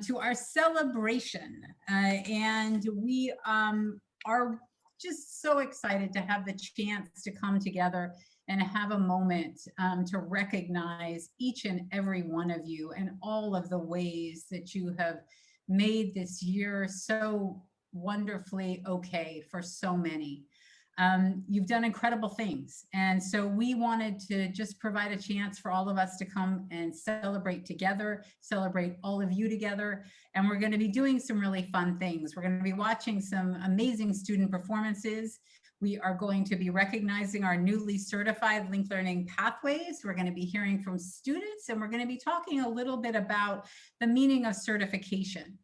To our celebration. And we are just so excited to have the chance to come together and have a moment to recognize each and every one of you and all of the ways that you have made this year so wonderfully okay for so many. You've done incredible things. And so we wanted to just provide a chance for all of us to come and celebrate together, celebrate all of you together. And we're going to be doing some really fun things. We're going to be watching some amazing student performances. We are going to be recognizing our newly certified linked learning pathways. We're going to be hearing from students, and we're going to be talking a little bit about the meaning of certification.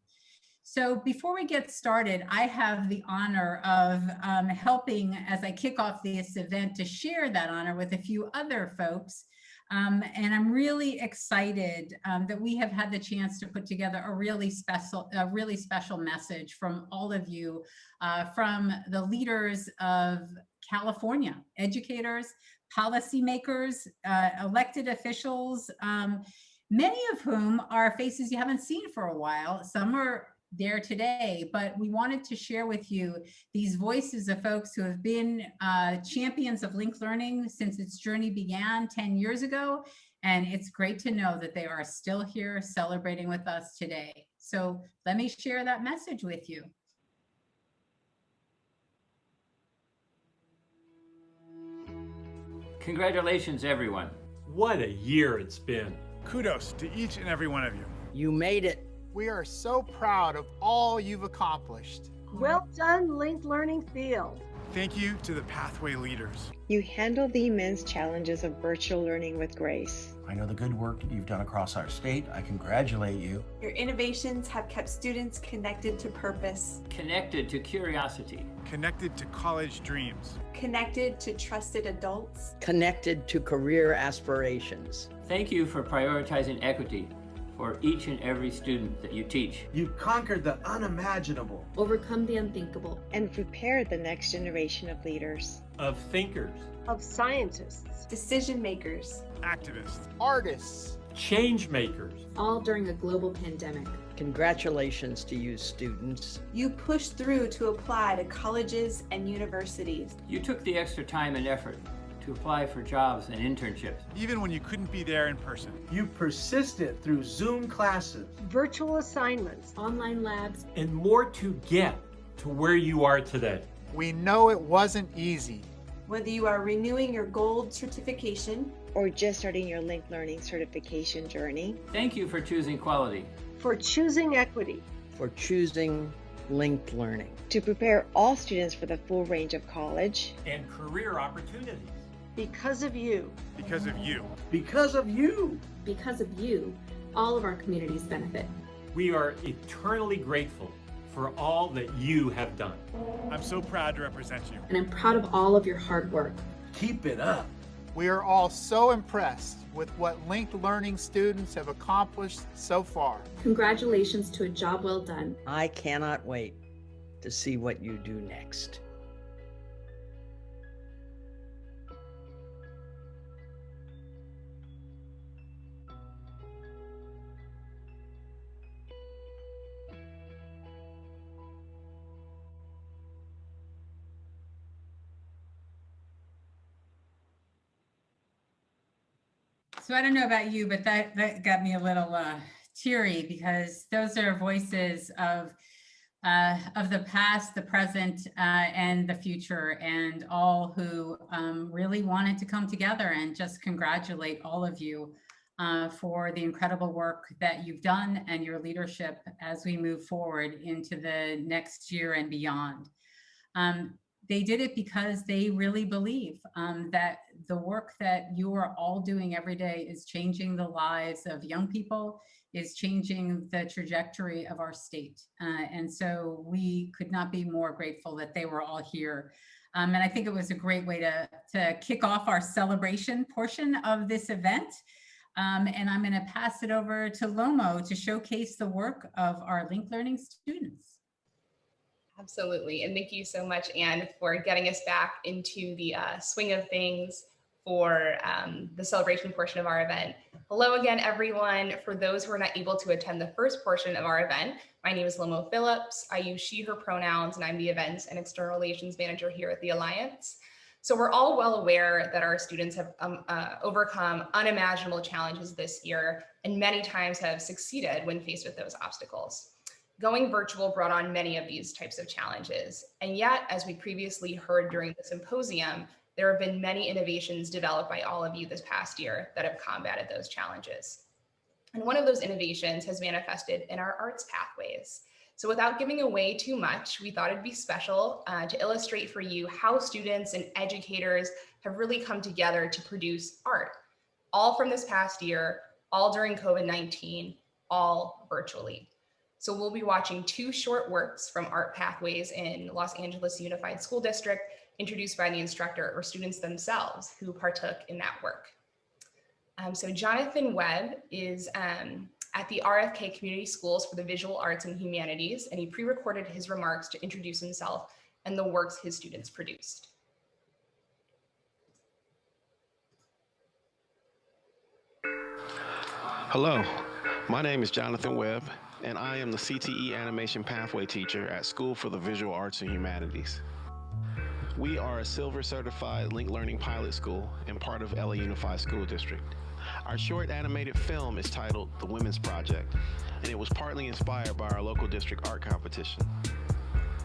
So before we get started, I have the honor of helping as I kick off this event to share that honor with a few other folks. And I'm really excited that we have had the chance to put together a really special message from all of you, from the leaders of California, educators, policymakers, elected officials, many of whom are faces you haven't seen for a while. Some are there today, but we wanted to share with you these voices of folks who have been champions of linked learning since its journey began 10 years ago. And it's great to know that they are still here celebrating with us today. So let me share that message with you. Congratulations, everyone. What a year it's been. Kudos to each and every one of you. You made it. We are so proud of all you've accomplished. Well done, linked learning field. Thank you to the pathway leaders. You handled the immense challenges of virtual learning with grace. I know the good work you've done across our state. I congratulate you. Your innovations have kept students connected to purpose, Connected to curiosity. Connected to college dreams. connected to trusted adults, Connected to career aspirations. Thank you for prioritizing equity for each and every student that you teach. You've conquered the unimaginable. Overcome the unthinkable. And prepared the next generation of leaders. Of thinkers. Of scientists. decision makers, Activists. Artists. Change makers. All during a global pandemic. Congratulations to you, students. You pushed through to apply to colleges and universities. You took the extra time and effort to apply for jobs and internships. Even when you couldn't be there in person. You persisted through Zoom classes. Virtual assignments. Online labs. And more to get to where you are today. We know it wasn't easy. Whether you are renewing your gold certification or just starting your linked learning certification journey. Thank you for choosing quality. For choosing equity. For choosing linked learning. To prepare all students for the full range of college and career opportunities. Because of you. Because of you. Because of you. Because of you, all of our communities benefit. We are eternally grateful for all that you have done. I'm so proud to represent you. And I'm proud of all of your hard work. Keep it up. We are all so impressed with what linked learning students have accomplished so far. Congratulations to a job well done. I cannot wait to see what you do next. So I don't know about you, but that got me a little teary, because those are voices of the past, the present, and the future, and all who really wanted to come together and just congratulate all of you for the incredible work that you've done and your leadership as we move forward into the next year and beyond. They did it because they really believe that the work that you are all doing every day is changing the lives of young people, is changing the trajectory of our state. And so we could not be more grateful that they were all here. And I think it was a great way to kick off our celebration portion of this event. And I'm going to pass it over to Lomo to showcase the work of our linked learning students. Absolutely. And thank you so much, Anne, for getting us back into the swing of things for the celebration portion of our event. Hello again, everyone. For those who are not able to attend the first portion of our event, my name is Lomo Phillips. I use she, her pronouns, and I'm the events and external relations manager here at the Alliance. So we're all well aware that our students have overcome unimaginable challenges this year, and many times have succeeded when faced with those obstacles. Going virtual brought on many of these types of challenges. And yet, as we previously heard during the symposium, there have been many innovations developed by all of you this past year that have combated those challenges. And one of those innovations has manifested in our arts pathways. So without giving away too much, we thought it'd be special to illustrate for you how students and educators have really come together to produce art, all from this past year, all during COVID-19, all virtually. So we'll be watching 2 short works from Art Pathways in Los Angeles Unified School District, introduced by the instructor or students themselves who partook in that work. So Jonathan Webb is at the RFK Community Schools for the Visual Arts and Humanities, and he pre-recorded his remarks to introduce himself and the works his students produced. Hello, my name is Jonathan Webb, and I am the CTE Animation Pathway Teacher at School for the Visual Arts and Humanities. We are a Silver Certified Link Learning Pilot School and part of LA Unified School District. Our short animated film is titled The Women's Project, and it was partly inspired by our local district art competition.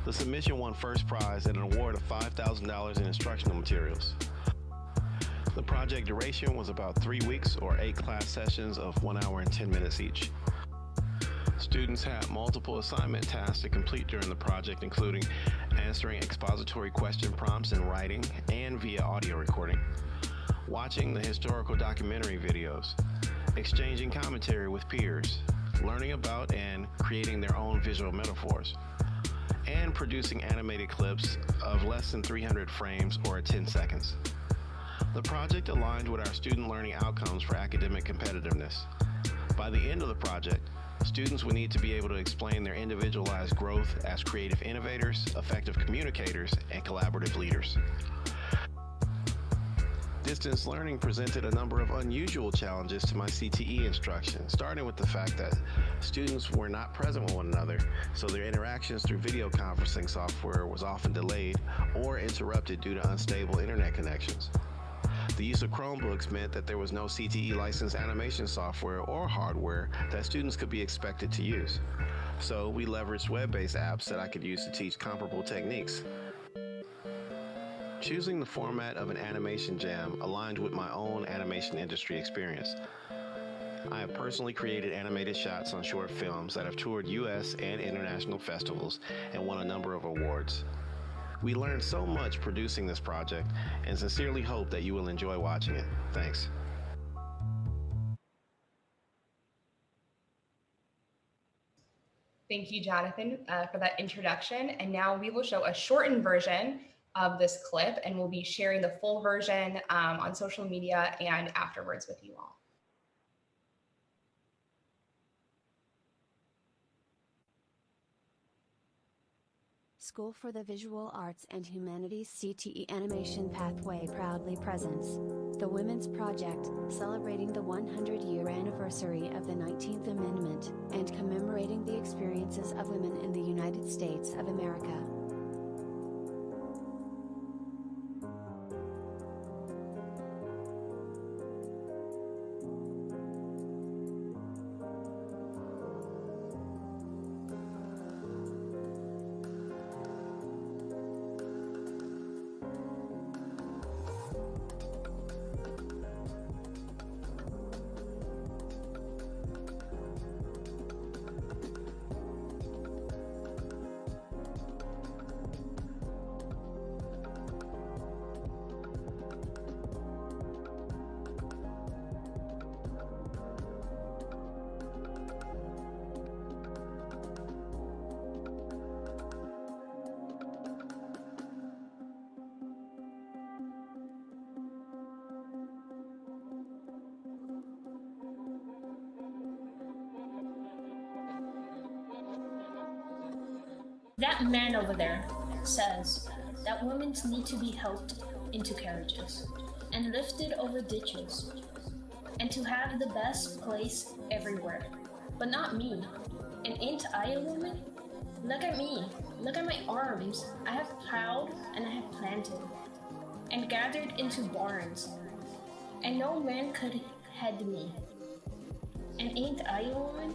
The submission won first prize and an award of $5,000 in instructional materials. The project duration was about 3 weeks or 8 class sessions of 1 hour and 10 minutes each. Students had multiple assignment tasks to complete during the project, including answering expository question prompts in writing and via audio recording, watching the historical documentary videos, exchanging commentary with peers, learning about and creating their own visual metaphors, and producing animated clips of less than 300 frames or 10 seconds. The project aligned with our student learning outcomes for academic competitiveness. By the end of the project, students will need to be able to explain their individualized growth as creative innovators, effective communicators, and collaborative leaders. Distance learning presented a number of unusual challenges to my CTE instruction, starting with the fact that students were not present with one another, so their interactions through video conferencing software was often delayed or interrupted due to unstable internet connections. The use of Chromebooks meant that there was no CTE licensed animation software or hardware that students could be expected to use. So we leveraged web-based apps that I could use to teach comparable techniques. Choosing the format of an animation jam aligned with my own animation industry experience. I have personally created animated shots on short films that have toured US and international festivals and won a number of awards. We learned so much producing this project and sincerely hope that you will enjoy watching it. Thanks. Thank you, Jonathan, for that introduction. And now we will show a shortened version of this clip, and we'll be sharing the full version on social media and afterwards with you all. School for the Visual Arts and Humanities CTE Animation Pathway proudly presents The Women's Project, celebrating the 100-year anniversary of the 19th Amendment and commemorating the experiences of women in the United States of America. That man over there says that women need to be helped into carriages and lifted over ditches and to have the best place everywhere. But not me. And ain't I a woman? Look at me. Look at my arms. I have plowed and I have planted and gathered into barns, and no man could head me. And ain't I a woman?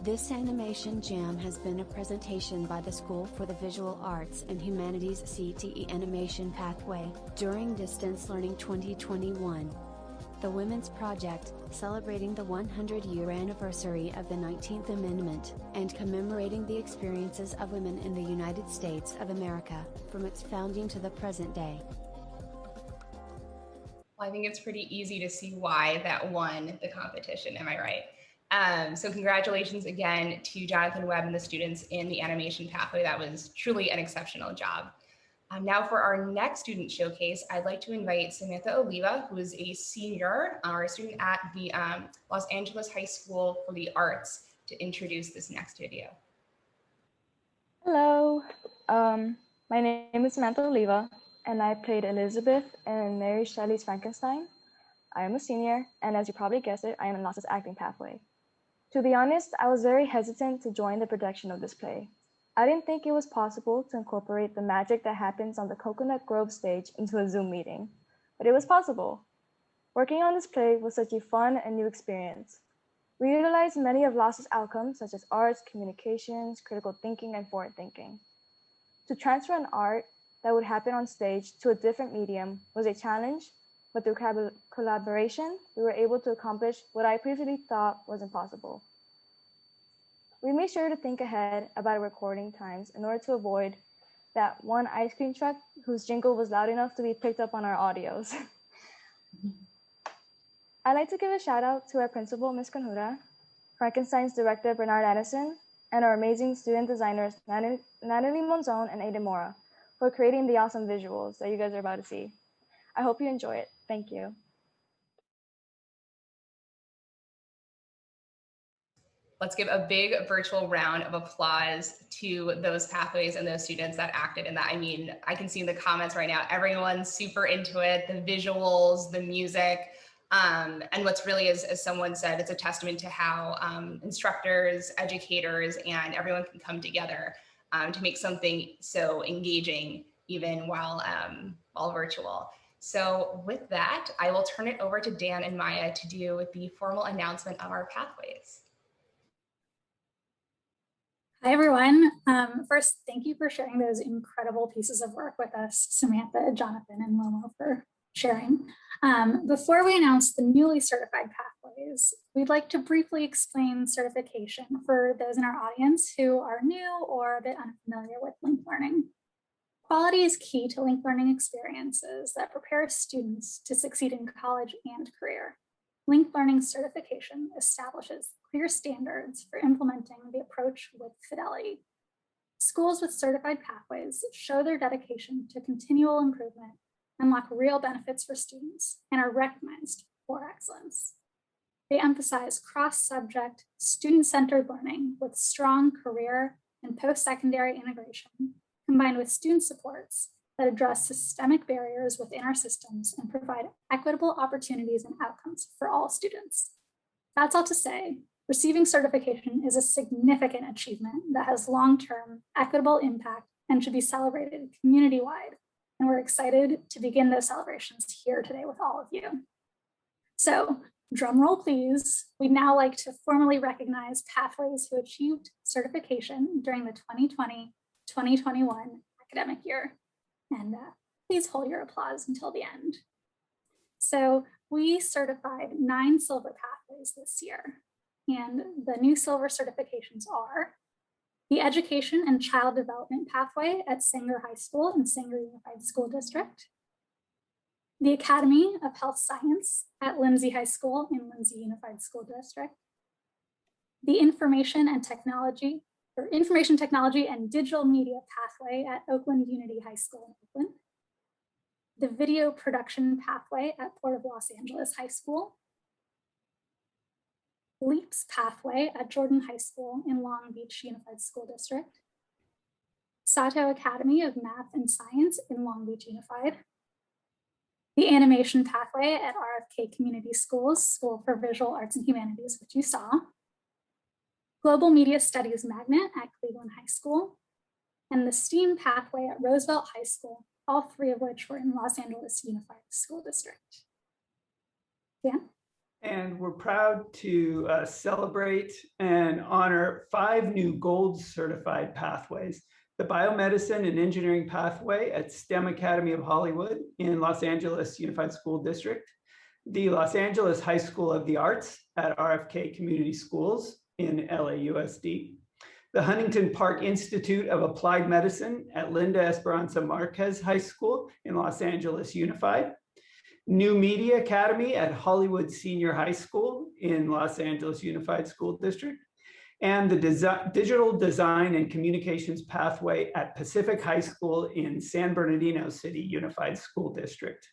This animation jam has been a presentation by the School for the Visual Arts and Humanities CTE Animation Pathway during Distance Learning 2021. The Women's Project, celebrating the 100-year anniversary of the 19th Amendment, and commemorating the experiences of women in the United States of America, from its founding to the present day. Well, I think it's pretty easy to see why that won the competition, am I right? So congratulations again to Jonathan Webb and the students in the animation pathway. That was truly an exceptional job. Now for our next student showcase, I'd like to invite Samantha Oliva, who is a senior, or a student at the Los Angeles High School for the Arts, to introduce this next video. Hello, my name is Samantha Oliva, and I played Elizabeth in Mary Shelley's Frankenstein. I am a senior, and as you probably guessed it, I am in LASA's acting pathway. To be honest, I was very hesitant to join the production of this play. I didn't think it was possible to incorporate the magic that happens on the Coconut Grove stage into a Zoom meeting, but it was possible. Working on this play was such a fun and new experience. We utilized many of LASA's outcomes, such as arts, communications, critical thinking, and forward thinking. To transfer an art that would happen on stage to a different medium was a challenge, but through collaboration, we were able to accomplish what I previously thought was impossible. We made sure to think ahead about our recording times in order to avoid that one ice cream truck whose jingle was loud enough to be picked up on our audios. I'd like to give a shout out to our principal, Ms. Conjuda, Frankenstein's director, Bernard Addison, and our amazing student designers, Natalie Monzon and Aiden Mora, for creating the awesome visuals that you guys are about to see. I hope you enjoy it. Thank you. Let's give a big virtual round of applause to those pathways and those students that acted in that. I mean, I can see in the comments right now, everyone's super into it, the visuals, the music. And what's really, as someone said, it's a testament to how instructors, educators, and everyone can come together to make something so engaging, even while virtual. So with that, I will turn it over to Dan and Maya to do the formal announcement of our pathways. Hi, everyone. First, thank you for sharing those incredible pieces of work with us, Samantha, Jonathan, and Lomo, for sharing. Before we announce the newly certified pathways, we'd like to briefly explain certification for those in our audience who are new or a bit unfamiliar with linked learning. Quality is key to linked learning experiences that prepare students to succeed in college and career. Linked learning certification establishes clear standards for implementing the approach with fidelity. Schools with certified pathways show their dedication to continual improvement, unlock real benefits for students, and are recognized for excellence. They emphasize cross-subject, student-centered learning with strong career and post-secondary integration, combined with student supports that address systemic barriers within our systems and provide equitable opportunities and outcomes for all students. That's all to say, receiving certification is a significant achievement that has long-term equitable impact and should be celebrated community-wide. And we're excited to begin those celebrations here today with all of you. So, drum roll please. We'd now like to formally recognize pathways who achieved certification during the 2020-2021 academic year. And please hold your applause until the end. So we certified 9 silver pathways this year. And the new silver certifications are the Education and Child Development Pathway at Sanger High School and Sanger Unified School District, the Academy of Health Science at Lindsay High School in Lindsay Unified School District, the Information Technology and Digital Media Pathway at Oakland Unity High School in Oakland, the Video Production Pathway at Port of Los Angeles High School, LEAPS Pathway at Jordan High School in Long Beach Unified School District, Sato Academy of Math and Science in Long Beach Unified, the Animation Pathway at RFK Community Schools, School for Visual Arts and Humanities, which you saw, Global Media Studies Magnet at Cleveland High School, and the STEAM Pathway at Roosevelt High School, all 3 of which were in Los Angeles Unified School District. Dan? And we're proud to celebrate and honor 5 new gold certified pathways. The biomedicine and engineering pathway at STEM Academy of Hollywood in Los Angeles Unified School District, the Los Angeles High School of the Arts at RFK Community Schools in LAUSD, the Huntington Park Institute of Applied Medicine at Linda Esperanza Marquez High School in Los Angeles Unified, New Media Academy at Hollywood Senior High School in Los Angeles Unified School District, and the Digital Design and Communications Pathway at Pacific High School in San Bernardino City Unified School District.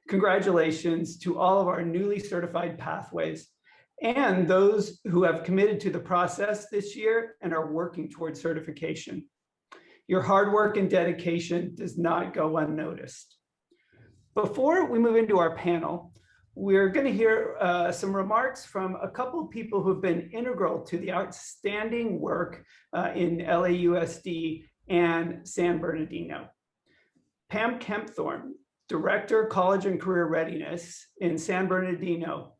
Congratulations to all of our newly certified pathways and those who have committed to the process this year and are working towards certification. Your hard work and dedication does not go unnoticed. Before we move into our panel, we're going to hear some remarks from a couple of people who've been integral to the outstanding work in LAUSD and San Bernardino. Pam Kempthorne, Director, College and Career Readiness in San Bernardino.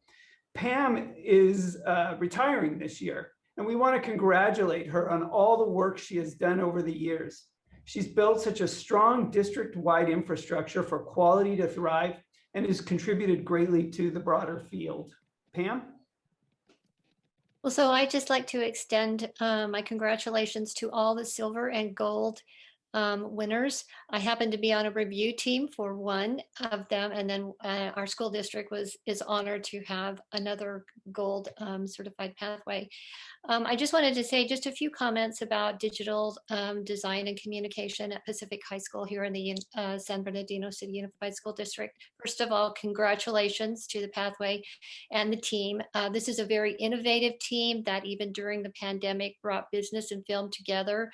Pam is retiring this year, and we want to congratulate her on all the work she has done over the years. She's built such a strong district-wide infrastructure for quality to thrive and has contributed greatly to the broader field. Pam? Well, so I'd just like to extend my congratulations to all the silver and gold winners. I happen to be on a review team for one of them, and then our school district is honored to have another gold certified pathway. I just wanted to say just a few comments about digital design and communication at Pacific High School here in the San Bernardino City Unified School District. First of all, congratulations to the pathway and the team. This is a very innovative team that even during the pandemic brought business and film together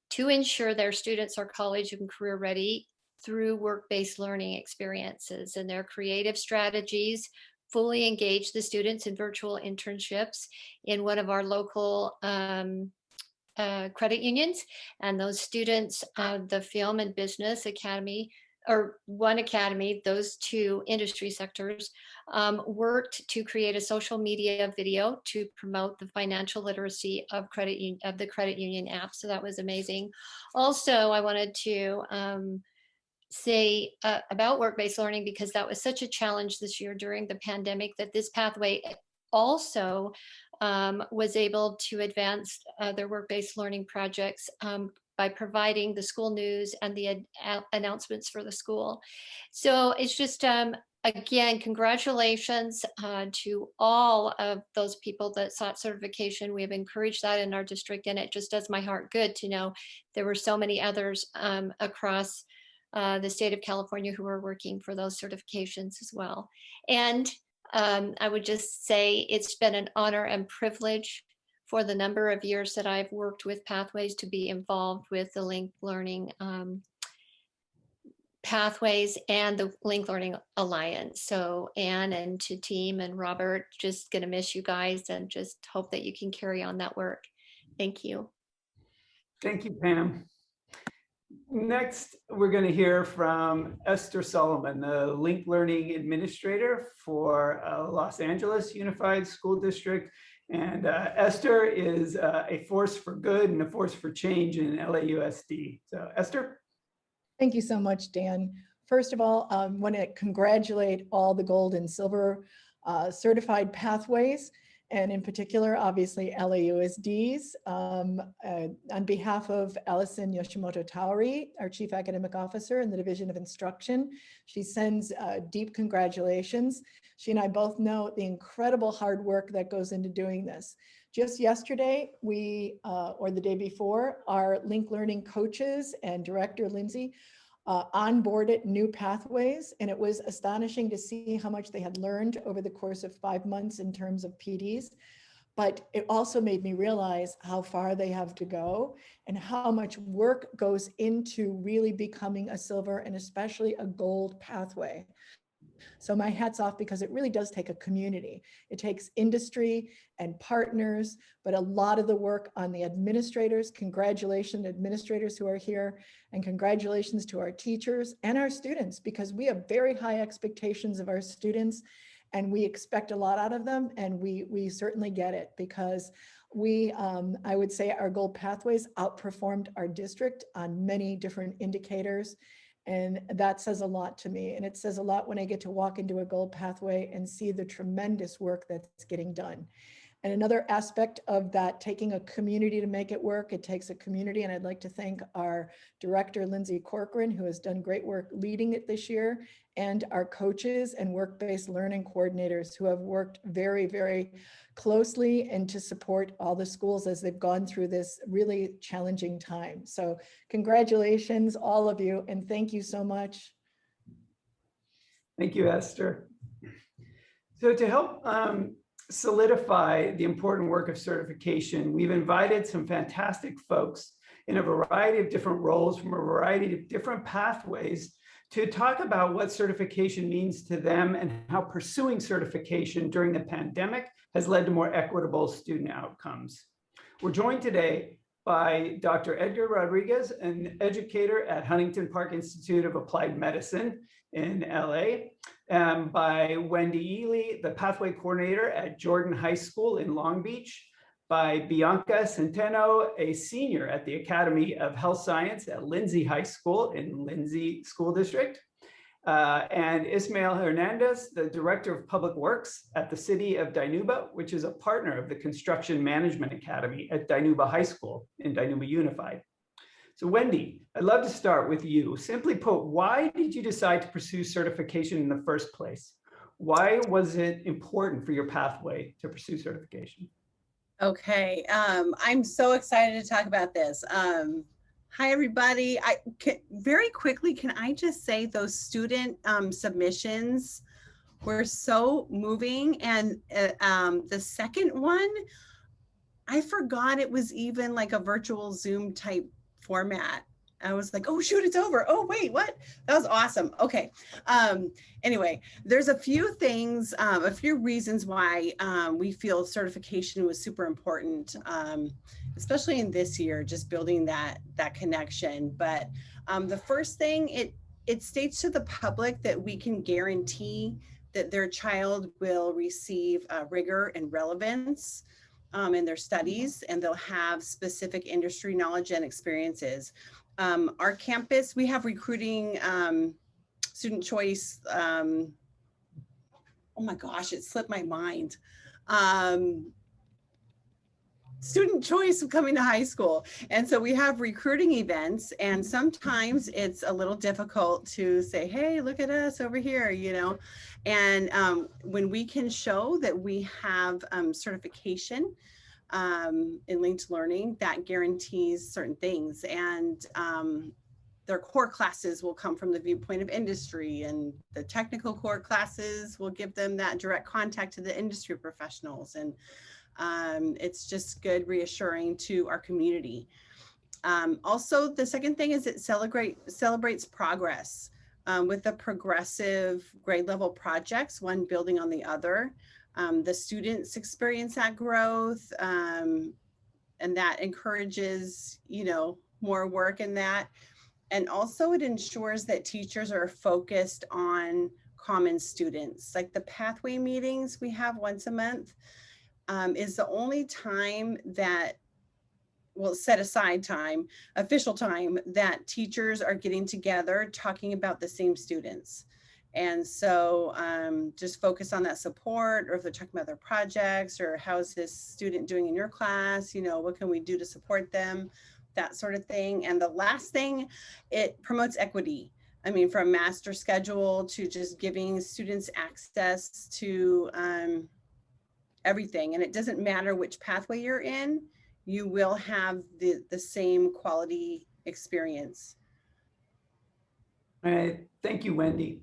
to ensure their students are college and career ready through work-based learning experiences, and their creative strategies fully engage the students in virtual internships in one of our local credit unions. And those students, the Film and Business Academy, or one academy, those 2 industry sectors, worked to create a social media video to promote the financial literacy of the credit union app. So that was amazing. Also, I wanted to say about work-based learning, because that was such a challenge this year during the pandemic, that this pathway also was able to advance their work-based learning projects by providing the school news and the announcements for the school. So it's just, again, congratulations to all of those people that sought certification. We have encouraged that in our district, and it just does my heart good to know there were so many others across the state of California who are working for those certifications as well. And I would just say it's been an honor and privilege for the number of years that I've worked with Pathways to be involved with the Linked Learning Pathways and the Linked Learning Alliance. So Anne and to team and Robert, just gonna miss you guys and just hope that you can carry on that work. Thank you. Thank you, Pam. Next, we're going to hear from Esther Solomon, the Linked Learning Administrator for Los Angeles Unified School District. And Esther is a force for good and a force for change in LAUSD. So Esther? Thank you so much, Dan. First of all, I want to congratulate all the gold and silver certified pathways, and in particular, obviously, LAUSDs. On behalf of Allison Yoshimoto-Tauri, our Chief Academic Officer in the Division of Instruction, she sends deep congratulations. She and I both know the incredible hard work that goes into doing this. Just yesterday, or the day before, our Linked Learning coaches and Director Lindsay onboarded new pathways, and it was astonishing to see how much they had learned over the course of 5 months in terms of PDs. But it also made me realize how far they have to go and how much work goes into really becoming a silver and especially a gold pathway. So my hat's off, because it really does take a community. It takes industry and partners, but a lot of the work on the administrators. Congratulations, administrators who are here, and congratulations to our teachers and our students, because we have very high expectations of our students. and we expect a lot out of them, and we certainly get it, because we, I would say our gold pathways outperformed our district on many different indicators. And that says a lot to me. And it says a lot when I get to walk into a gold pathway and see the tremendous work that's getting done. And another aspect of that, taking a community to make it work, it takes a community. And I'd like to thank our director, Lindsay Corcoran, who has done great work leading it this year, and our coaches and work-based learning coordinators who have worked very, very closely and to support all the schools as they've gone through this really challenging time. So congratulations, all of you, and thank you so much. Thank you, Esther. So to help solidify the important work of certification, we've invited some fantastic folks in a variety of different roles from a variety of different pathways to talk about what certification means to them and how pursuing certification during the pandemic has led to more equitable student outcomes. We're joined today by Dr. Edgar Rodriguez, an educator at Huntington Park Institute of Applied Medicine in LA, and by Wendy Ely, the pathway coordinator at Jordan High School in Long Beach, by Bianca Centeno, a senior at the Academy of Health Science at Lindsay High School in Lindsay School District, and Ismael Hernandez, the Director of Public Works at the City of Dinuba, which is a partner of the Construction Management Academy at Dinuba High School in Dinuba Unified. So Wendy, I'd love to start with you. Simply put, why did you decide to pursue certification in the first place? Why was it important for your pathway to pursue certification? Okay, I'm so excited to talk about this. Hi, everybody. Very quickly, can I just say those student submissions were so moving. And the second one, I forgot it was even like a virtual Zoom type format. I was like, oh, shoot, it's over. Oh, wait, what? That was awesome. Okay. Anyway, there's a few things, a few reasons why we feel certification was super important, especially in this year, just building that connection. But the first thing, it states to the public that we can guarantee that their child will receive rigor and relevance in their studies, and they'll have specific industry knowledge and experiences. Our campus, we have recruiting, student choice. Oh my gosh, it slipped my mind. Student choice of coming to high school. And so we have recruiting events, and sometimes it's a little difficult to say, hey, look at us over here, you know. And when we can show that we have certification in linked learning, that guarantees certain things. And their core classes will come from the viewpoint of industry, and the technical core classes will give them that direct contact to the industry professionals. And it's just good reassuring to our community. Also, the second thing is it celebrates progress with the progressive grade level projects, one building on the other. The students experience that growth, and that encourages, you know, more work in that. And also it ensures that teachers are focused on common students. Like the pathway meetings we have once a month is the only time that, well, set aside time, official time, that teachers are getting together talking about the same students. And so just focus on that support, or if they're talking about their projects, or how's this student doing in your class, you know, what can we do to support them, that sort of thing. And the last thing, it promotes equity. I mean, from master schedule to just giving students access to everything. And it doesn't matter which pathway you're in, you will have the same quality experience. All right, thank you, Wendy.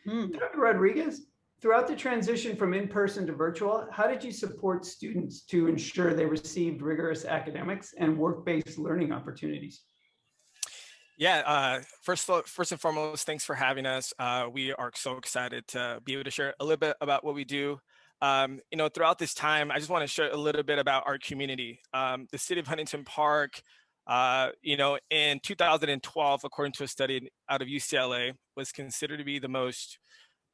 Dr. Rodriguez, throughout the transition from in-person to virtual, how did you support students to ensure they received rigorous academics and work-based learning opportunities? Yeah, first and foremost, thanks for having us. We are so excited to be able to share a little bit about what we do. You know, throughout this time, I just want to share a little bit about our community. The city of Huntington Park, you know, in 2012, according to a study out of UCLA, was considered to be the most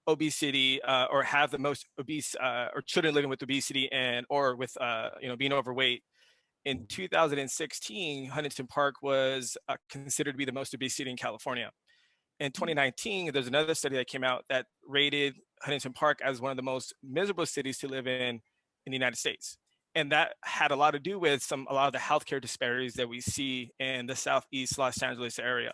obesity or have the most obese or children living with obesity and or with being overweight. In 2016, Huntington Park was considered to be the most obese city in California. In 2019, there's another study that came out that rated Huntington Park as one of the most miserable cities to live in the United States. And that had a lot to do with a lot of the healthcare disparities that we see in the Southeast Los Angeles area.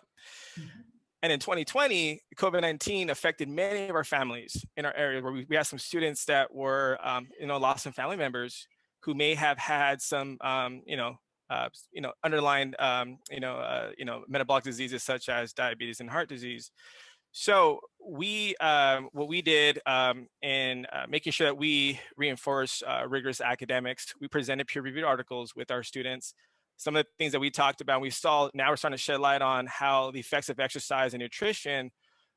And in 2020, COVID-19 affected many of our families in our area, where we had some students that were, lost some family members who may have had some, underlying, metabolic diseases such as diabetes and heart disease. So what we did in making sure that we reinforce rigorous academics, we presented peer-reviewed articles with our students. Some of the things that we talked about, we saw, now we're starting to shed light on how the effects of exercise and nutrition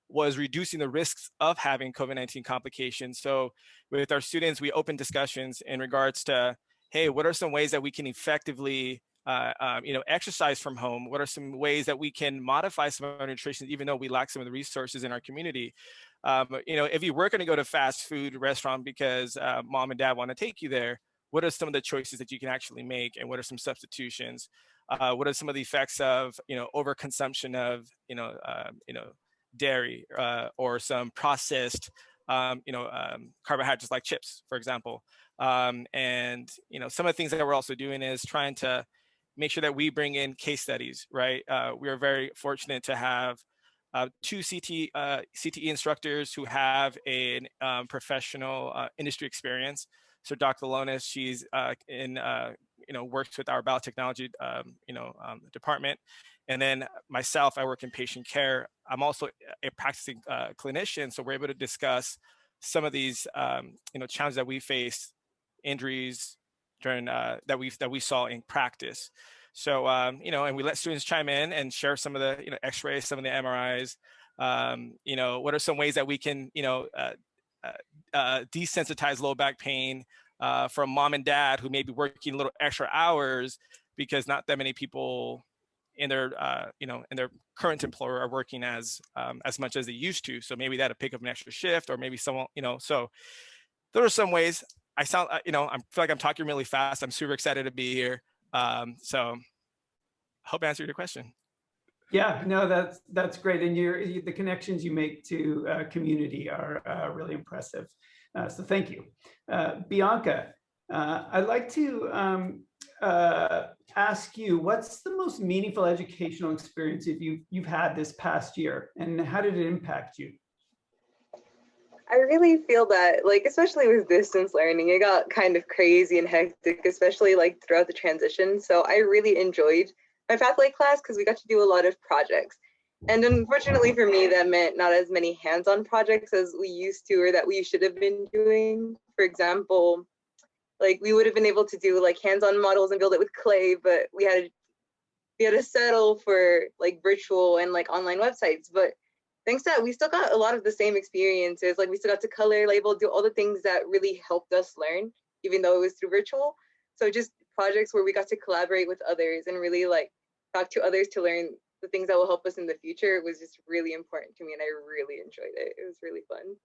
was reducing the risks of having COVID-19 complications. So with our students, we opened discussions in regards to, hey, what are some ways that we can effectively exercise from home? What are some ways that we can modify some of our nutrition, even though we lack some of the resources in our community? If you were going to go to fast food restaurant because mom and dad want to take you there, what are some of the choices that you can actually make, and what are some substitutions? What are some of the effects of overconsumption of dairy or some processed carbohydrates like chips, for example? And some of the things that we're also doing is trying to make sure that we bring in case studies, right? We are very fortunate to have two CTE instructors who have a professional industry experience. So Dr. Lonis, she's works with our biotechnology department. And then myself, I work in patient care. I'm also a practicing clinician, so we're able to discuss some of these challenges that we face, injuries during that we saw in practice. So and we let students chime in and share some of the X-rays, some of the MRIs. What are some ways that we can desensitize low back pain from mom and dad who may be working a little extra hours because not that many people in their in their current employer are working as much as they used to. So maybe that'll pick up an extra shift, or maybe someone so there are some ways. I sound I feel like I'm talking really fast. I'm super excited to be here. So I hope I answered your question. Yeah, no, that's great. And the connections you make to community are really impressive. So thank you. Bianca, I'd like to ask you, what's the most meaningful educational experience you've had this past year, and how did it impact you? I really feel that, especially with distance learning, it got kind of crazy and hectic, especially throughout the transition. So I really enjoyed my pathway class because we got to do a lot of projects. And unfortunately for me, that meant not as many hands-on projects as we used to, or that we should have been doing. For example, we would have been able to do hands-on models and build it with clay, but we had to settle for virtual and online websites. But thanks to that, we still got a lot of the same experiences. We still got to color, label, do all the things that really helped us learn, even though it was through virtual. So just projects where we got to collaborate with others and really talk to others to learn the things that will help us in the future was just really important to me, and I really enjoyed it. It was really fun.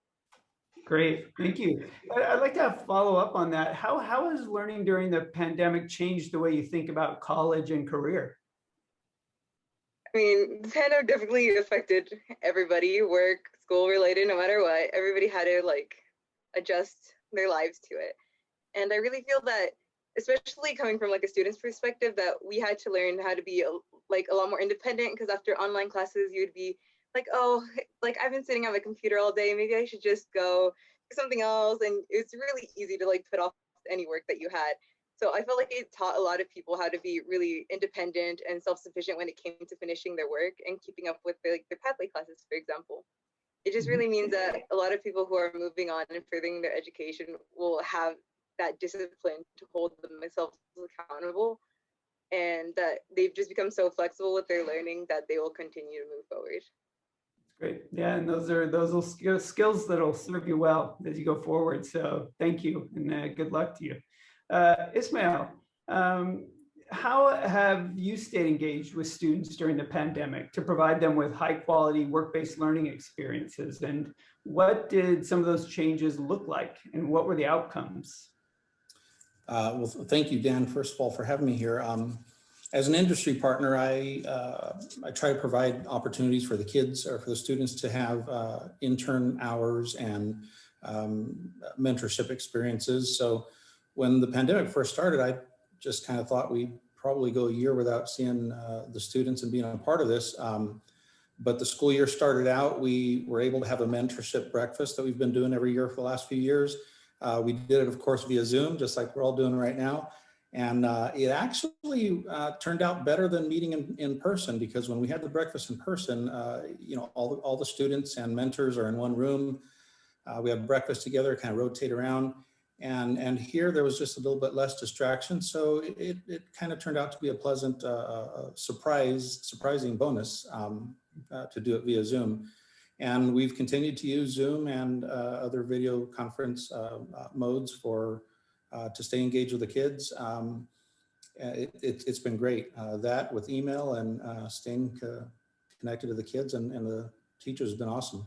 Great, thank you. I'd like to follow up on that. How has learning during the pandemic changed the way you think about college and career? I mean, the pandemic definitely affected everybody, work, school related, no matter what. Everybody had to adjust their lives to it. And I really feel that, especially coming from a student's perspective, that we had to learn how to be a lot more independent, because after online classes, you'd be I've been sitting on my computer all day, maybe I should just go do something else. And it's really easy to put off any work that you had. So I felt like it taught a lot of people how to be really independent and self-sufficient when it came to finishing their work and keeping up with their pathway classes, for example. It just really means that a lot of people who are moving on and furthering their education will have that discipline to hold themselves accountable, and that they've just become so flexible with their learning that they will continue to move forward. Great. Yeah, and those will skills that'll serve you well as you go forward. So thank you, and good luck to you. Ismail, how have you stayed engaged with students during the pandemic to provide them with high quality work-based learning experiences? And what did some of those changes look like and what were the outcomes? Well, thank you, Dan, first of all, for having me here. As an industry partner, I try to provide opportunities for the kids or for the students to have intern hours and mentorship experiences. So when the pandemic first started, I just kind of thought we'd probably go a year without seeing the students and being a part of this. But the school year started out, we were able to have a mentorship breakfast that we've been doing every year for the last few years. We did it, of course, via Zoom, just like we're all doing right now. And it actually turned out better than meeting in person, because when we had the breakfast in person, you know, all the students and mentors are in one room. We had breakfast together, kind of rotate around. And here there was just a little bit less distraction. So it kind of turned out to be a pleasant surprising bonus to do it via Zoom. And we've continued to use Zoom and other video conference modes to stay engaged with the kids. It's been great. That with email and staying connected to the kids and the teachers has been awesome.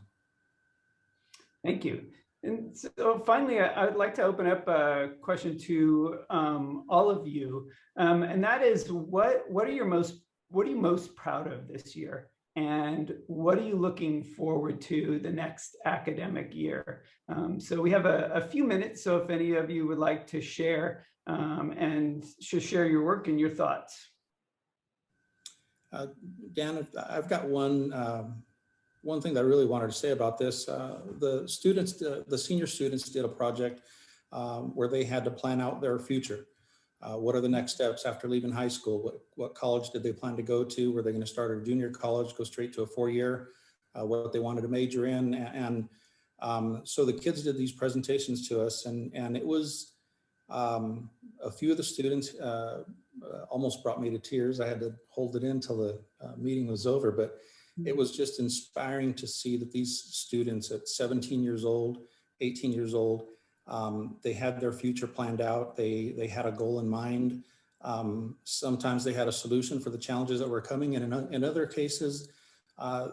Thank you. And so finally, I would like to open up a question to all of you, and that is, what are you most proud of this year, and what are you looking forward to the next academic year? So we have a few minutes, so if any of you would like to share and share your work and your thoughts. Dan, I've got one thing that I really wanted to say about this. The senior students did a project where they had to plan out their future. What are the next steps after leaving high school? What college did they plan to go to? Were they going to start a junior college, go straight to a 4-year? What they wanted to major in? And so the kids did these presentations to us, and it was a few of the students almost brought me to tears. I had to hold it in till the meeting was over, but it was just inspiring to see that these students at 17 years old, 18 years old, they had their future planned out. They had a goal in mind. Sometimes they had a solution for the challenges that were coming, and in other cases,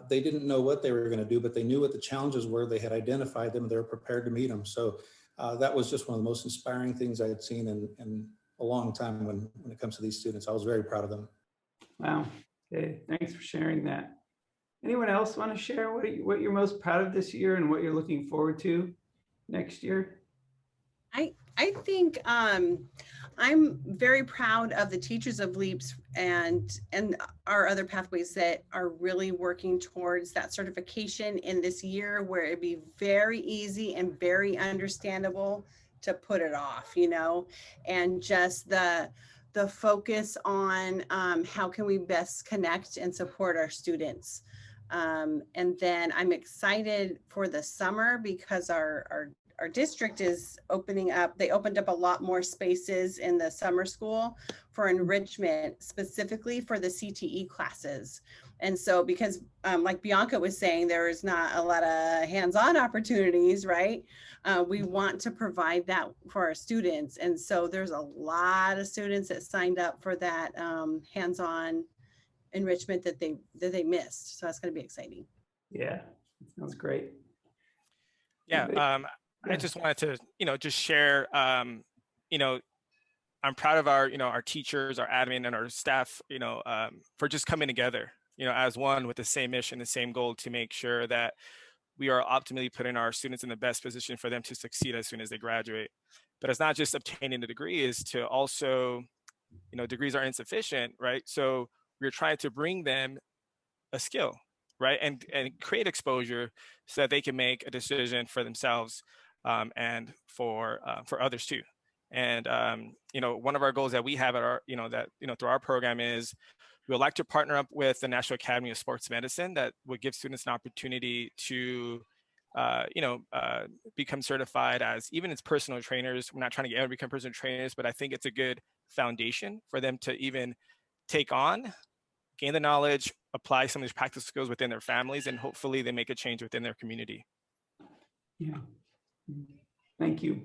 they didn't know what they were going to do, but they knew what the challenges were. They had identified them. They were prepared to meet them. So that was just one of the most inspiring things I had seen in a long time when it comes to these students. I was very proud of them. Wow. Okay. Thanks for sharing that. Anyone else want to share what you're most proud of this year and what you're looking forward to next year? I think I'm very proud of the teachers of LEAPS and our other pathways that are really working towards that certification in this year, where it'd be very easy and very understandable to put it off, you know, and just the focus on how can we best connect and support our students. And then I'm excited for the summer because our district is opening up. They opened up a lot more spaces in the summer school for enrichment, specifically for the CTE classes. And so because like Bianca was saying, there is not a lot of hands-on opportunities, right? We want to provide that for our students. And so there's a lot of students that signed up for that hands-on enrichment that they missed. So that's going to be exciting. Yeah, that sounds great. Yeah, I just wanted to, just share, I'm proud of our teachers, our admin, and our staff, for just coming together, as one with the same mission, the same goal, to make sure that we are optimally putting our students in the best position for them to succeed as soon as they graduate. But it's not just obtaining a degree, is to also, degrees are insufficient, right? So we're trying to bring them a skill, right? And create exposure so that they can make a decision for themselves and for others too. And, one of our goals that we have at our, through our program is we would like to partner up with the National Academy of Sports Medicine that would give students an opportunity to, become certified as even as personal trainers. We're not trying to get everyone to become personal trainers, but I think it's a good foundation for them to even take on, gain the knowledge, apply some of these practical skills within their families, and hopefully they make a change within their community. Yeah, thank you.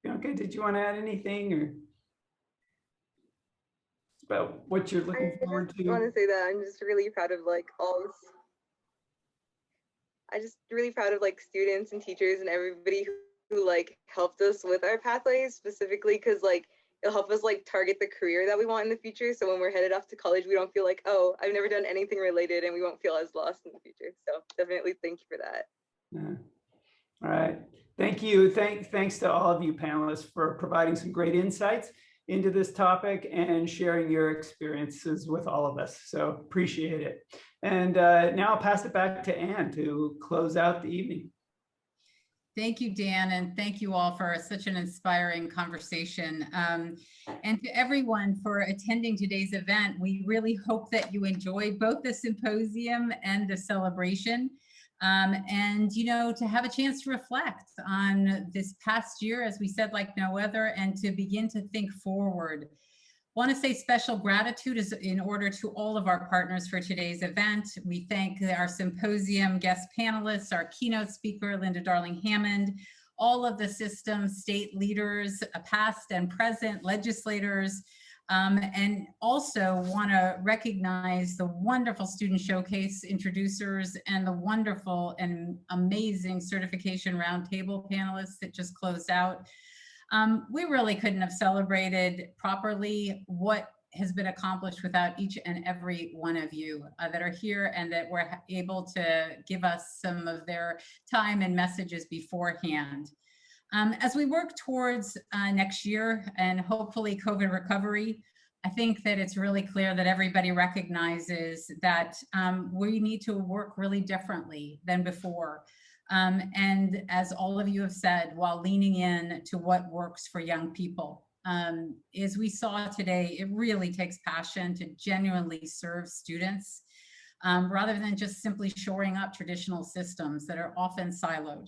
Bianca, did you want to add anything? Or about what you're looking forward I want to? to say that I'm just really proud of like I just really proud of like students and teachers and everybody who like helped us with our pathways, specifically because like it'll help us like target the career that we want in the future. So when we're headed off to college, we don't feel like, oh, I've never done anything related, and we won't feel as lost in the future. So definitely thank you for that. Yeah. All right. Thank you. Thanks to all of you panelists for providing some great insights into this topic and sharing your experiences with all of us. So appreciate it. And now I'll pass it back to Anne to close out the evening. Thank you, Dan, and thank you all for such an inspiring conversation. And to everyone for attending today's event. We really hope that you enjoy both the symposium and the celebration. And, you know, to have a chance to reflect on this past year, as we said, like no other, and to begin to think forward. Want to say special gratitude is in order to all of our partners for today's event. We thank our symposium guest panelists, our keynote speaker, Linda Darling Hammond, all of the system state leaders, past and present legislators, and also want to recognize the wonderful student showcase introducers and the wonderful and amazing certification roundtable panelists that just closed out. We really couldn't have celebrated properly what has been accomplished without each and every one of you that are here and that were able to give us some of their time and messages beforehand. As we work towards next year and hopefully COVID recovery, I think that it's really clear that everybody recognizes that we need to work really differently than before. And as all of you have said, while leaning in to what works for young people. As we saw today, it really takes passion to genuinely serve students rather than just simply shoring up traditional systems that are often siloed.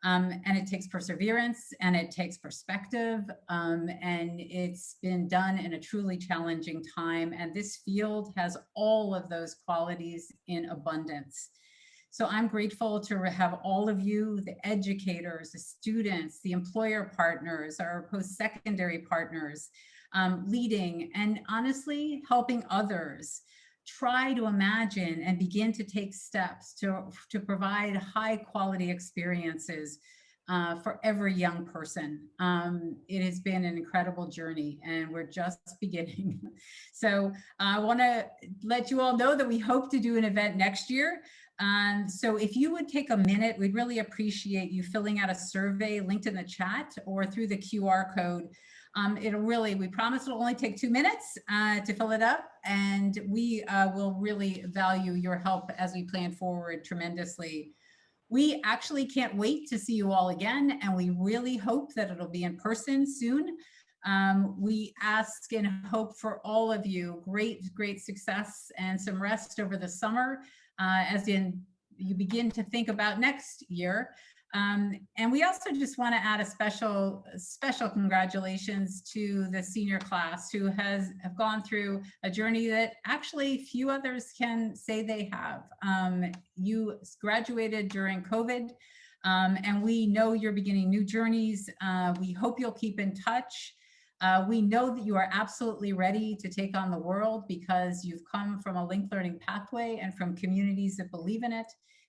And it takes perseverance and it takes perspective, and it's been done in a truly challenging time. And this field has all of those qualities in abundance. So I'm grateful to have all of you, the educators, the students, the employer partners, our post-secondary partners, leading and honestly helping others try to imagine and begin to take steps to provide high quality experiences for every young person. It has been an incredible journey and we're just beginning. So I want to let you all know that we hope to do an event next year. So if you would take a minute, we'd really appreciate you filling out a survey linked in the chat or through the QR code. We promise it'll only take 2 minutes to fill it up, and we will really value your help as we plan forward tremendously. We actually can't wait to see you all again, and we really hope that it'll be in person soon. We ask and hope for all of you great success and some rest over the summer as you begin to think about next year. And we also just want to add a special congratulations to the senior class who have gone through a journey that actually few others can say they have. You graduated during COVID, and we know you're beginning new journeys. We hope you'll keep in touch. We know that you are absolutely ready to take on the world because you've come from a linked learning pathway and from communities that believe in it.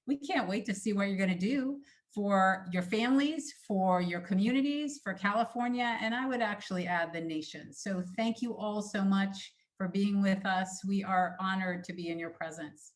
We can't wait to see what you're going to do for your families, for your communities, for California, and I would actually add the nation. So thank you all so much for being with us. We are honored to be in your presence.